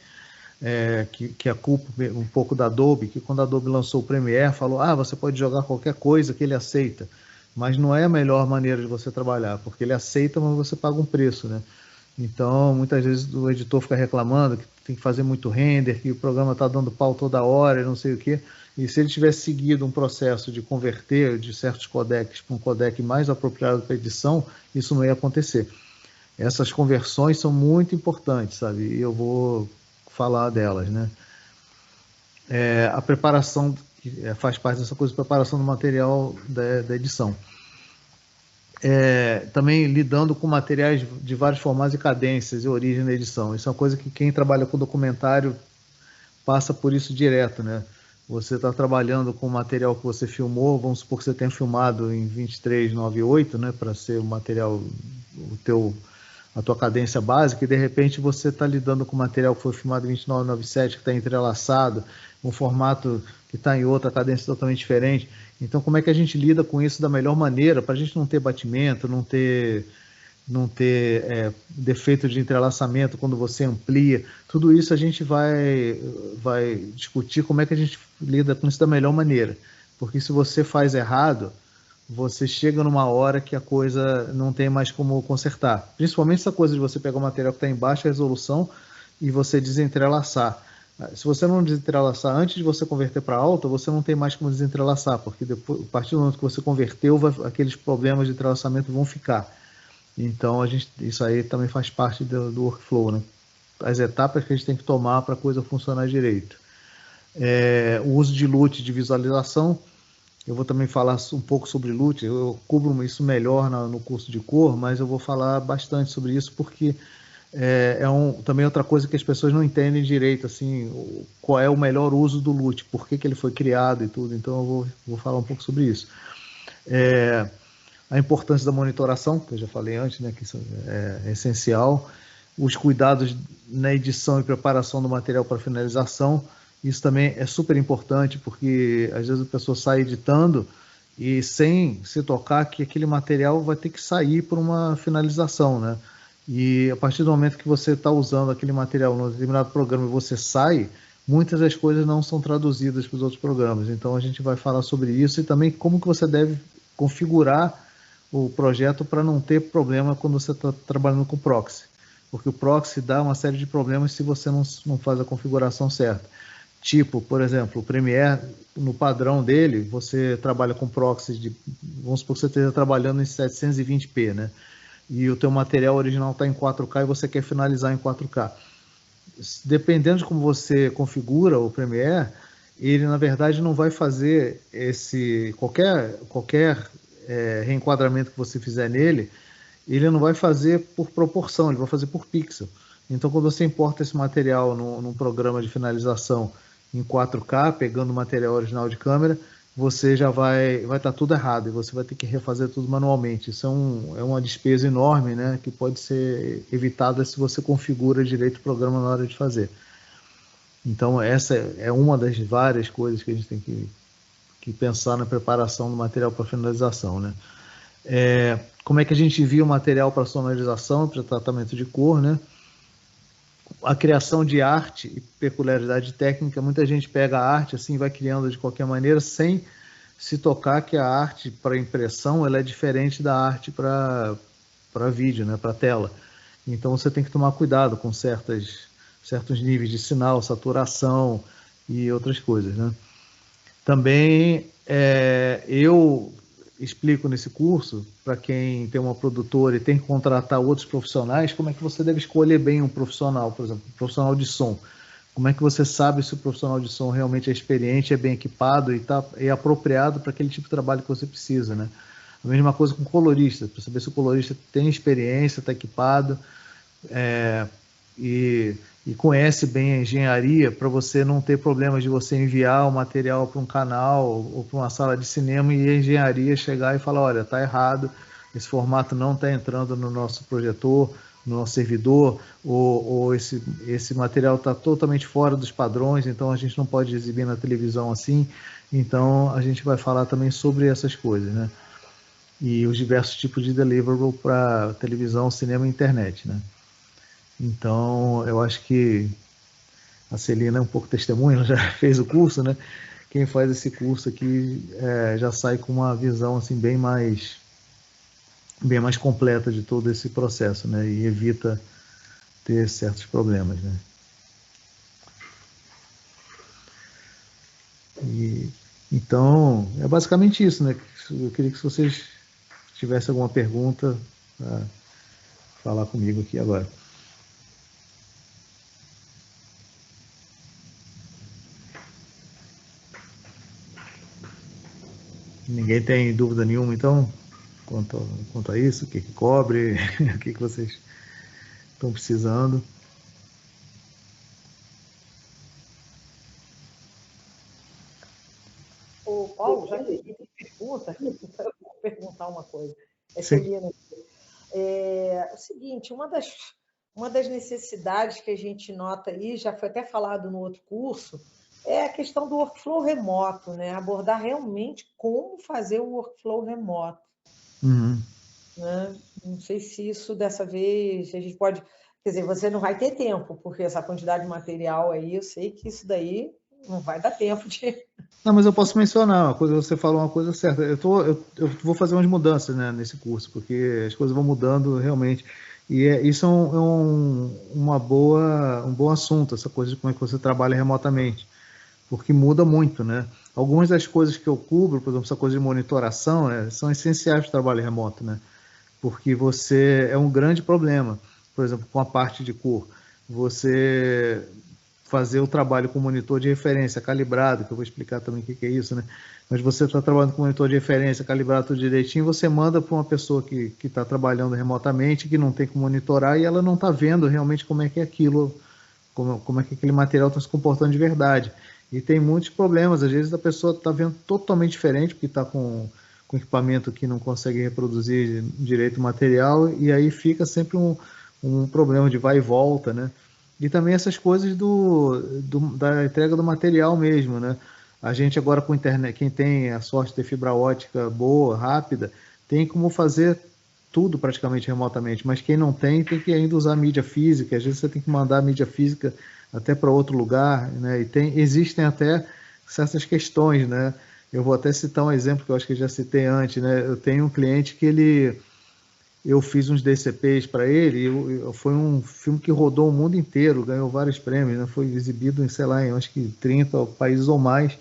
que a culpa um pouco da Adobe, que quando a Adobe lançou o Premiere, falou, você pode jogar qualquer coisa que ele aceita, mas não é a melhor maneira de você trabalhar, porque ele aceita, mas você paga um preço, né? Então, muitas vezes o editor fica reclamando que tem que fazer muito render, que o programa está dando pau toda hora e não sei o quê. E se ele tivesse seguido um processo de converter de certos codecs para um codec mais apropriado para edição, isso não ia acontecer. Essas conversões são muito importantes, sabe? E eu vou falar delas, né? A preparação, faz parte dessa coisa de preparação do material da edição. também lidando com materiais de vários formatos e cadências e origem da edição. Isso é uma coisa que quem trabalha com documentário passa por isso direto, né? Você está trabalhando com o material que você filmou, vamos supor que você tenha filmado em 2398, né, para ser o material, a tua cadência básica, e de repente você está lidando com material que foi filmado em 2997, que está entrelaçado, um formato que está em outra cadência totalmente diferente. Então, como é que a gente lida com isso da melhor maneira, para a gente não ter batimento, não ter defeito de entrelaçamento quando você amplia. Tudo isso a gente vai discutir como é que a gente lida com isso da melhor maneira. Porque se você faz errado, você chega numa hora que a coisa não tem mais como consertar. Principalmente essa coisa de você pegar um material que está em baixa resolução e você desentrelaçar. Se você não desentrelaçar antes de você converter para alta, você não tem mais como desentrelaçar, porque depois, a partir do momento que você converteu, aqueles problemas de entrelaçamento vão ficar. Então, isso aí também faz parte do workflow, né? As etapas que a gente tem que tomar para a coisa funcionar direito. O uso de LUT de visualização, eu vou também falar um pouco sobre LUT, eu cubro isso melhor no curso de cor, mas eu vou falar bastante sobre isso porque também outra coisa que as pessoas não entendem direito, assim, qual é o melhor uso do LUT, por que ele foi criado e tudo, então eu vou falar um pouco sobre isso. A importância da monitoração, que eu já falei antes, né, que isso é essencial. Os cuidados na edição e preparação do material para finalização, isso também é super importante, porque às vezes a pessoa sai editando e sem se tocar que aquele material vai ter que sair por uma finalização, né? E a partir do momento que você está usando aquele material num determinado programa e você sai, muitas das coisas não são traduzidas para os outros programas. Então a gente vai falar sobre isso e também como que você deve configurar o projeto para não ter problema quando você está trabalhando com proxy, porque o proxy dá uma série de problemas se você não faz a configuração certa. Tipo, por exemplo, o Premiere, no padrão dele, você trabalha com proxy vamos supor que você esteja trabalhando em 720p, né? E o teu material original está em 4K e você quer finalizar em 4K. Dependendo de como você configura o Premiere, ele na verdade não vai fazer qualquer reenquadramento que você fizer nele, ele não vai fazer por proporção, ele vai fazer por pixel. Então, quando você importa esse material num programa de finalização em 4K, pegando o material original de câmera, você já vai estar tudo errado e você vai ter que refazer tudo manualmente. Isso é uma despesa enorme, né, que pode ser evitada se você configura direito o programa na hora de fazer. Então, essa é uma das várias coisas que a gente tem que pensar na preparação do material para finalização, né? Como é que a gente via o material para sonorização, para tratamento de cor, né? A criação de arte e peculiaridade técnica, muita gente pega a arte assim, vai criando de qualquer maneira, sem se tocar que a arte para impressão ela é diferente da arte para vídeo, né? Para tela. Então você tem que tomar cuidado com certos níveis de sinal, saturação e outras coisas, né? Também eu explico nesse curso, para quem tem uma produtora e tem que contratar outros profissionais, como é que você deve escolher bem um profissional, por exemplo, um profissional de som. Como é que você sabe se o profissional de som realmente é experiente, é bem equipado e é apropriado para aquele tipo de trabalho que você precisa, né? A mesma coisa com o colorista, para saber se o colorista tem experiência, está equipado, e conhece bem a engenharia para você não ter problemas de você enviar o material para um canal ou para uma sala de cinema e a engenharia chegar e falar, olha, está errado, esse formato não está entrando no nosso projetor, no nosso servidor, ou esse material está totalmente fora dos padrões, então a gente não pode exibir na televisão assim. Então a gente vai falar também sobre essas coisas, né? E os diversos tipos de deliverable para televisão, cinema e internet, né? Então, eu acho que a Celina é um pouco testemunha, já fez o curso, né? Quem faz esse curso aqui já sai com uma visão assim bem mais completa de todo esse processo, né? E evita ter certos problemas, né? Então, é basicamente isso, né? Eu queria que vocês tivessem alguma pergunta para falar comigo aqui agora. Ninguém tem dúvida nenhuma, então? quanto a isso, o que cobre, o que vocês estão precisando. Ô, Paulo, já que aqui tem pergunta, eu vou perguntar uma coisa. É o seguinte, uma das necessidades que a gente nota aí, já foi até falado no outro curso, é a questão do workflow remoto, né? Abordar realmente como fazer o workflow remoto. Uhum. Né? Não sei se isso dessa vez a gente pode... Quer dizer, você não vai ter tempo, porque essa quantidade de material aí, eu sei que isso daí não vai dar tempo de... Não, mas eu posso mencionar uma coisa, você falou uma coisa certa. Eu vou fazer umas mudanças, né, nesse curso, porque as coisas vão mudando realmente. E isso é um bom assunto, essa coisa de como é que você trabalha remotamente, porque muda muito, né? Algumas das coisas que eu cubro, por exemplo, essa coisa de monitoração, são essenciais para o trabalho remoto, né? Porque é um grande problema, por exemplo, com a parte de cor. Você fazer o trabalho com monitor de referência calibrado, que eu vou explicar também o que é isso, né? Mas você está trabalhando com monitor de referência calibrado tudo direitinho, você manda para uma pessoa que está trabalhando remotamente, que não tem como monitorar, e ela não está vendo realmente como é que é aquilo, como é que aquele material está se comportando de verdade. E tem muitos problemas, às vezes a pessoa está vendo totalmente diferente, porque está com equipamento que não consegue reproduzir direito o material, e aí fica sempre um problema de vai e volta, né? E também essas coisas da entrega do material mesmo, né? A gente agora com internet, quem tem a sorte de ter fibra ótica boa, rápida, tem como fazer tudo praticamente remotamente, mas quem não tem que ainda usar mídia física, às vezes você tem que mandar a mídia física até para outro lugar, né? E existem até certas questões, né? Eu vou até citar um exemplo que eu acho que eu já citei antes, né? Eu tenho um cliente que eu fiz uns DCPs para ele, foi um filme que rodou o mundo inteiro, ganhou vários prêmios, né? Foi exibido em, sei lá, em acho que 30 países ou mais,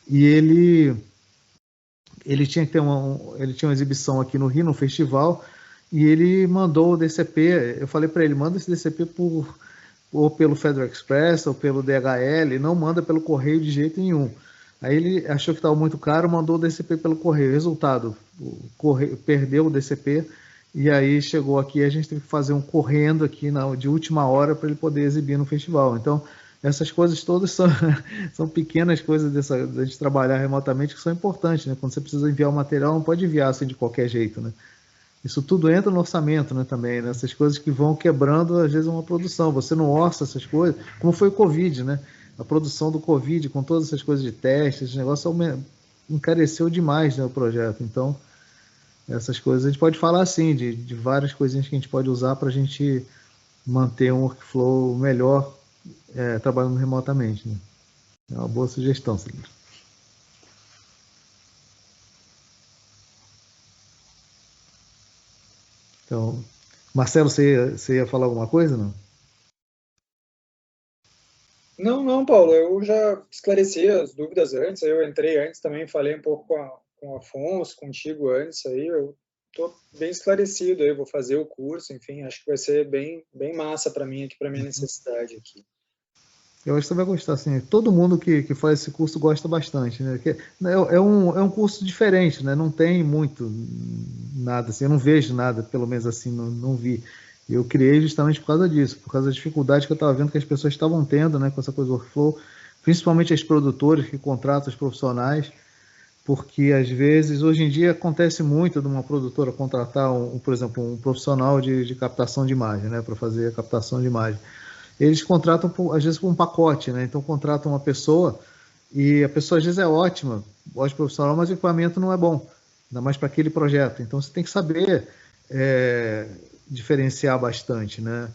e ele tinha que ter ele tinha uma exibição aqui no Rio, no festival, e ele mandou o DCP, eu falei para ele, manda esse DCP ou pelo Federal Express ou pelo DHL, não manda pelo correio de jeito nenhum. Aí ele achou que estava muito caro, mandou o DCP pelo correio. Resultado, o correio perdeu o DCP, e aí chegou aqui, a gente teve que fazer um correndo aqui de última hora para ele poder exibir no festival. Então, essas coisas todas são pequenas coisas da gente trabalhar remotamente que são importantes, né? Quando você precisa enviar o material, não pode enviar assim de qualquer jeito, né? Isso tudo entra no orçamento, né, também, né? Essas coisas que vão quebrando, às vezes, uma produção. Você não orça essas coisas, como foi o Covid, né? A produção do Covid, com todas essas coisas de testes, esse negócio encareceu demais, né, o projeto. Então, essas coisas a gente pode falar assim, de várias coisinhas que a gente pode usar para a gente manter um workflow melhor trabalhando remotamente, né? É uma boa sugestão, Celina. Então, Marcelo, você ia falar alguma coisa, não? Não, Paulo, eu já esclareci as dúvidas antes, eu entrei antes também, falei um pouco com o Afonso, contigo antes, aí eu estou bem esclarecido, aí vou fazer o curso, enfim, acho que vai ser bem massa para mim aqui, para minha necessidade aqui. Eu acho que você vai gostar, assim, todo mundo que faz esse curso gosta bastante, né? É um curso diferente, né? Não tem muito nada, assim, eu não vejo nada, pelo menos assim, não vi. Eu criei justamente por causa disso, por causa da dificuldade que eu estava vendo que as pessoas estavam tendo, né, com essa coisa do workflow, principalmente as produtoras que contratam os profissionais, porque às vezes, hoje em dia, acontece muito de uma produtora contratar, por exemplo, um profissional de captação de imagem, né, para fazer a captação de imagem. Eles contratam, às vezes, por um pacote, né? Então, contratam uma pessoa e a pessoa, às vezes, é ótima, ótimo profissional, mas o equipamento não é bom, ainda mais para aquele projeto. Então, você tem que saber diferenciar bastante, né?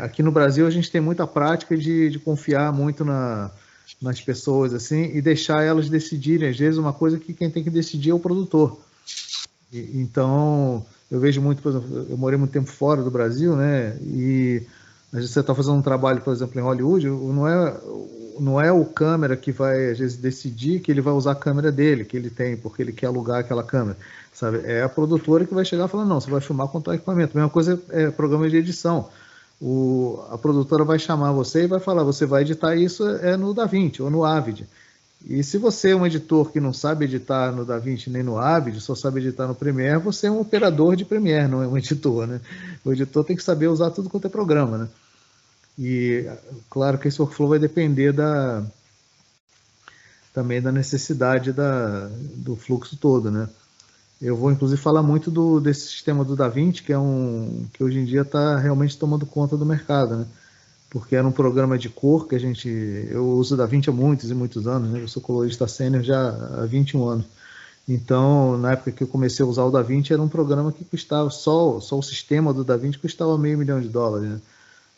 Aqui no Brasil, a gente tem muita prática de confiar muito nas pessoas, assim, e deixar elas decidirem. Às vezes, uma coisa que quem tem que decidir é o produtor. Então, eu vejo muito, por exemplo, eu morei muito tempo fora do Brasil, né? E às vezes você está fazendo um trabalho, por exemplo, em Hollywood, não é o câmera que vai, às vezes, decidir que ele vai usar a câmera dele, que ele tem, porque ele quer alugar aquela câmera, sabe? É a produtora que vai chegar e falar, não, você vai filmar com tal equipamento. A mesma coisa é programa de edição. A produtora vai chamar você e vai falar, você vai editar isso no DaVinci ou no Avid. E se você é um editor que não sabe editar no DaVinci nem no Avid, só sabe editar no Premiere, você é um operador de Premiere, não é um editor, né? O editor tem que saber usar tudo quanto é programa, né? E claro que esse workflow vai depender também da necessidade do fluxo todo, né? Eu vou inclusive falar muito desse sistema do DaVinci, que que hoje em dia está realmente tomando conta do mercado, né? Porque era um programa de cor que eu uso o DaVinci há muitos e muitos anos, né? Eu sou colorista sênior já há 21 anos. Então, na época que eu comecei a usar o DaVinci, era um programa que custava, só o sistema do DaVinci custava $500 mil, né?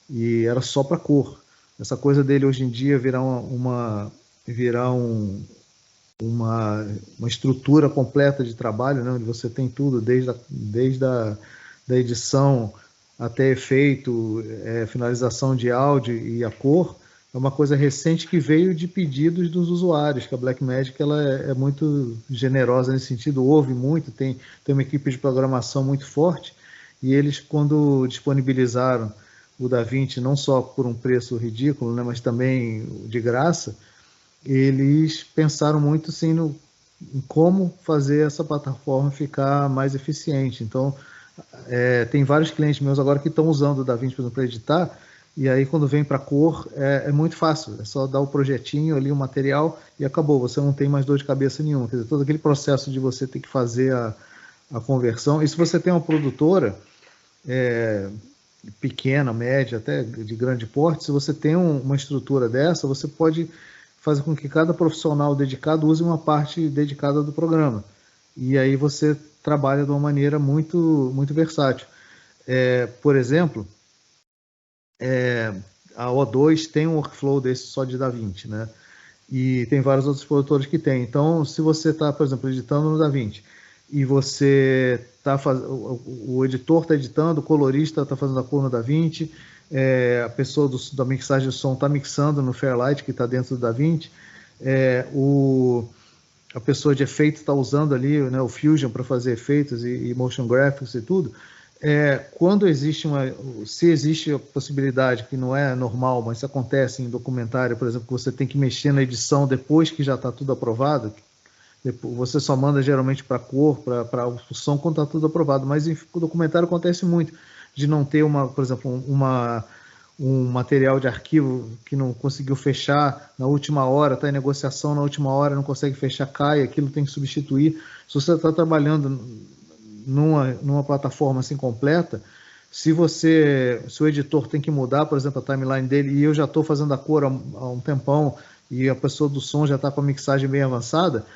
E era só para cor. Essa coisa dele hoje em dia virar uma estrutura completa de trabalho, né? Onde você tem tudo, desde a da edição até efeito, finalização de áudio e a cor, é uma coisa recente que veio de pedidos dos usuários, que a Blackmagic ela é muito generosa nesse sentido, ouve muito, tem uma equipe de programação muito forte, e eles, quando disponibilizaram o DaVinci, não só por um preço ridículo, né, mas também de graça, eles pensaram muito sim, em como fazer essa plataforma ficar mais eficiente. Então, tem vários clientes meus agora que estão usando o DaVinci para editar, e aí quando vem para cor é muito fácil, é só dar o projetinho ali, o material, e acabou, você não tem mais dor de cabeça nenhuma. Quer dizer, todo aquele processo de você ter que fazer a conversão, e se você tem uma produtora pequena, média, até de grande porte, se você tem uma estrutura dessa, você pode fazer com que cada profissional dedicado use uma parte dedicada do programa. E aí você trabalha de uma maneira muito, muito versátil. Por exemplo, a O2 tem um workflow desse só de DaVinci, né? E tem vários outros produtores que tem. Então, se você está, por exemplo, editando no DaVinci e você o editor está editando, o colorista está fazendo a cor no DaVinci, a pessoa da mixagem de som está mixando no Fairlight, que está dentro do DaVinci, a pessoa de efeito está usando ali, né, o Fusion para fazer efeitos e motion graphics e tudo. Se existe a possibilidade, que não é normal, mas isso acontece em documentário, por exemplo, que você tem que mexer na edição depois que já está tudo aprovado, você só manda geralmente para cor, para o som, quando está tudo aprovado, mas em documentário acontece muito, de não ter, por exemplo, um material de arquivo que não conseguiu fechar na última hora, está em negociação na última hora, não consegue fechar, cai, aquilo tem que substituir. Se você está trabalhando numa plataforma assim completa, se o editor tem que mudar, por exemplo, a timeline dele, e eu já estou fazendo a cor há um tempão, e a pessoa do som já está com a mixagem bem avançada,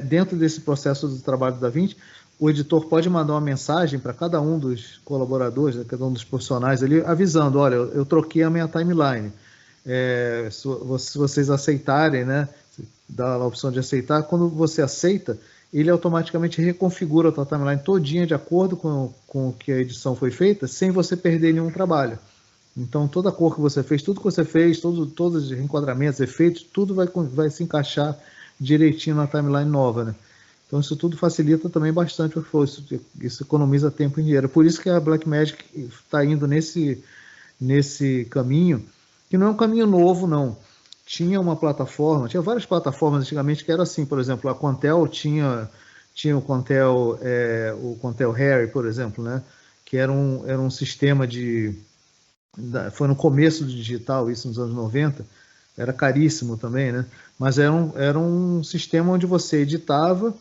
dentro desse processo do trabalho do DaVinci, o editor pode mandar uma mensagem para cada um dos colaboradores, né, cada um dos profissionais ali, avisando, olha, eu troquei a minha timeline. Se vocês aceitarem, né, dá a opção de aceitar, quando você aceita, ele automaticamente reconfigura a tua timeline todinha de acordo com o que a edição foi feita, sem você perder nenhum trabalho. Então, toda a cor que você fez, tudo que você fez, todos os reenquadramentos, efeitos, tudo vai se encaixar direitinho na timeline nova, né? Então, isso tudo facilita também bastante o workflow, isso economiza tempo e dinheiro. Por isso que a Blackmagic está indo nesse caminho, que não é um caminho novo, não. Tinha várias plataformas antigamente que era assim, por exemplo, a Contel tinha o Contel Harry, por exemplo, né? Que era um sistema foi no começo do digital, isso nos anos 90, era caríssimo também, né? Mas era um sistema onde você editava,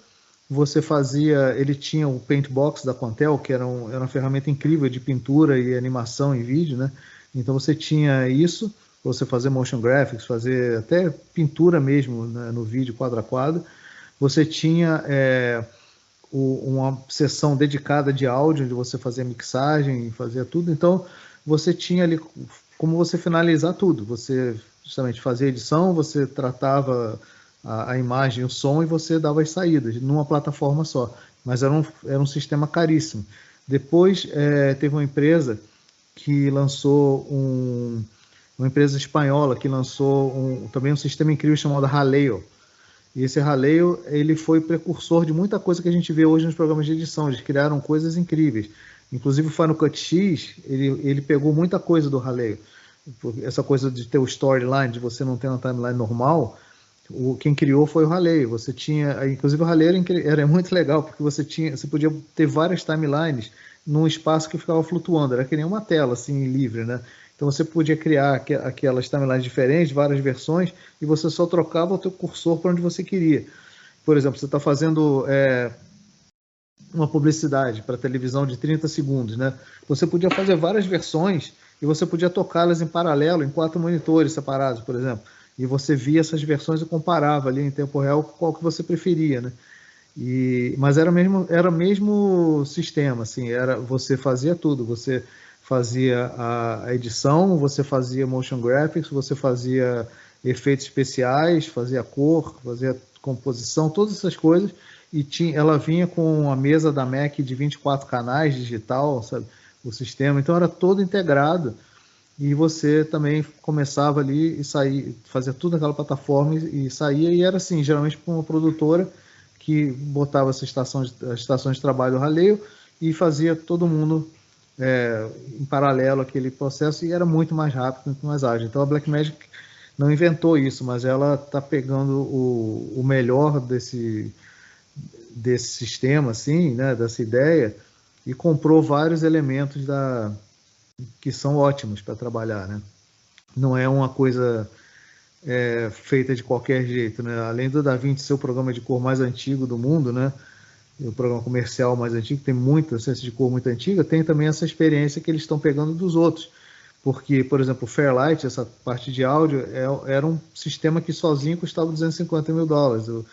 você fazia, ele tinha o Paintbox da Contel, que era uma ferramenta incrível de pintura e animação em vídeo, né? Então você tinha isso, você fazer motion graphics, fazer até pintura mesmo, né, no vídeo quadro a quadro. Você tinha uma seção dedicada de áudio, onde você fazia mixagem, fazia tudo. Então você tinha ali como você finalizar tudo. Você justamente fazia edição, você tratava a imagem, o som, e você dava as saídas numa plataforma só. Mas era um sistema caríssimo. Depois teve uma empresa que lançou uma empresa espanhola que lançou também um sistema incrível chamado Haleo. E esse Haleo, ele foi precursor de muita coisa que a gente vê hoje nos programas de edição. Eles criaram coisas incríveis. Inclusive o Final Cut X, ele pegou muita coisa do Haleo. Essa coisa de ter o storyline, de você não ter uma timeline normal, quem criou foi o Halley. Você tinha, inclusive o Halley era muito legal, porque você podia ter várias timelines num espaço que ficava flutuando, era que nem uma tela assim livre, né? Então você podia criar aquelas timelines diferentes, várias versões, e você só trocava o teu cursor para onde você queria. Por exemplo, você está fazendo uma publicidade para televisão de 30 segundos, né? Você podia fazer várias versões e você podia tocá-las em paralelo em 4 monitores separados, por exemplo. E você via essas versões e comparava ali em tempo real qual que você preferia, né? Mas era o mesmo sistema, assim, você fazia tudo, você fazia a edição, você fazia motion graphics, você fazia efeitos especiais, fazia cor, fazia composição, todas essas coisas, e ela vinha com a mesa da Mac de 24 canais digital, sabe, o sistema, então era todo integrado, e você também começava ali e saía, fazia tudo naquela plataforma e saía, e era assim, geralmente para uma produtora que botava as estações de trabalho do Halley e fazia todo mundo em paralelo aquele processo, e era muito mais rápido, muito mais ágil. Então a Blackmagic não inventou isso, mas ela está pegando o melhor desse sistema, assim, né, dessa ideia, e comprou vários elementos que são ótimos para trabalhar, né? Não é uma coisa feita de qualquer jeito, né? Além do DaVinci ser o programa de cor mais antigo do mundo, né? O programa comercial mais antigo, tem muita ciência de cor muito antiga, tem também essa experiência que eles estão pegando dos outros. Porque, por exemplo, o Fairlight, essa parte de áudio, era um sistema que sozinho custava $250 mil.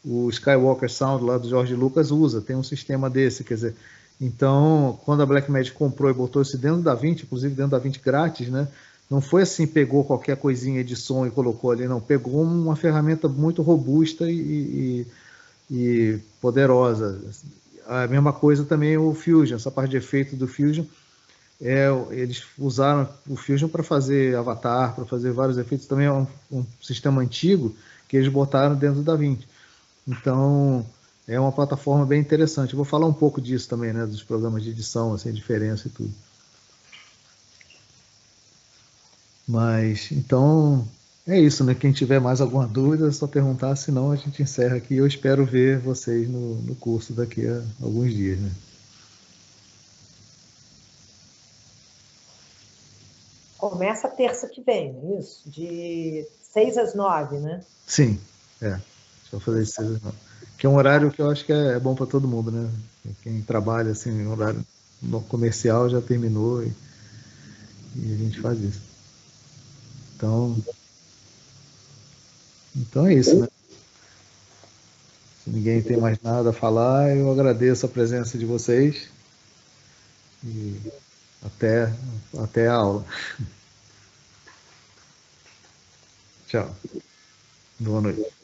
O Skywalker Sound lá do George Lucas tem um sistema desse, quer dizer, então, quando a Blackmagic comprou e botou isso dentro da DaVinci, inclusive dentro da DaVinci grátis, né? Não foi assim, pegou qualquer coisinha de som e colocou ali, não. Pegou uma ferramenta muito robusta e poderosa. A mesma coisa também o Fusion, essa parte de efeito do Fusion. Eles usaram o Fusion para fazer avatar, para fazer vários efeitos. Também é um sistema antigo que eles botaram dentro da DaVinci. Então, é uma plataforma bem interessante. Eu vou falar um pouco disso também, né, dos programas de edição, assim, a diferença e tudo. Mas, então, é isso, né? Quem tiver mais alguma dúvida, é só perguntar, senão a gente encerra aqui. Eu espero ver vocês no curso daqui a alguns dias, né? Começa terça que vem, não é isso? De 6 às 9, né? Sim, deixa eu fazer isso. Que é um horário que eu acho que é bom para todo mundo, né? Quem trabalha assim, em horário comercial já terminou e a gente faz isso. Então é isso, né? Se ninguém tem mais nada a falar, eu agradeço a presença de vocês e até a aula. Tchau. Boa noite.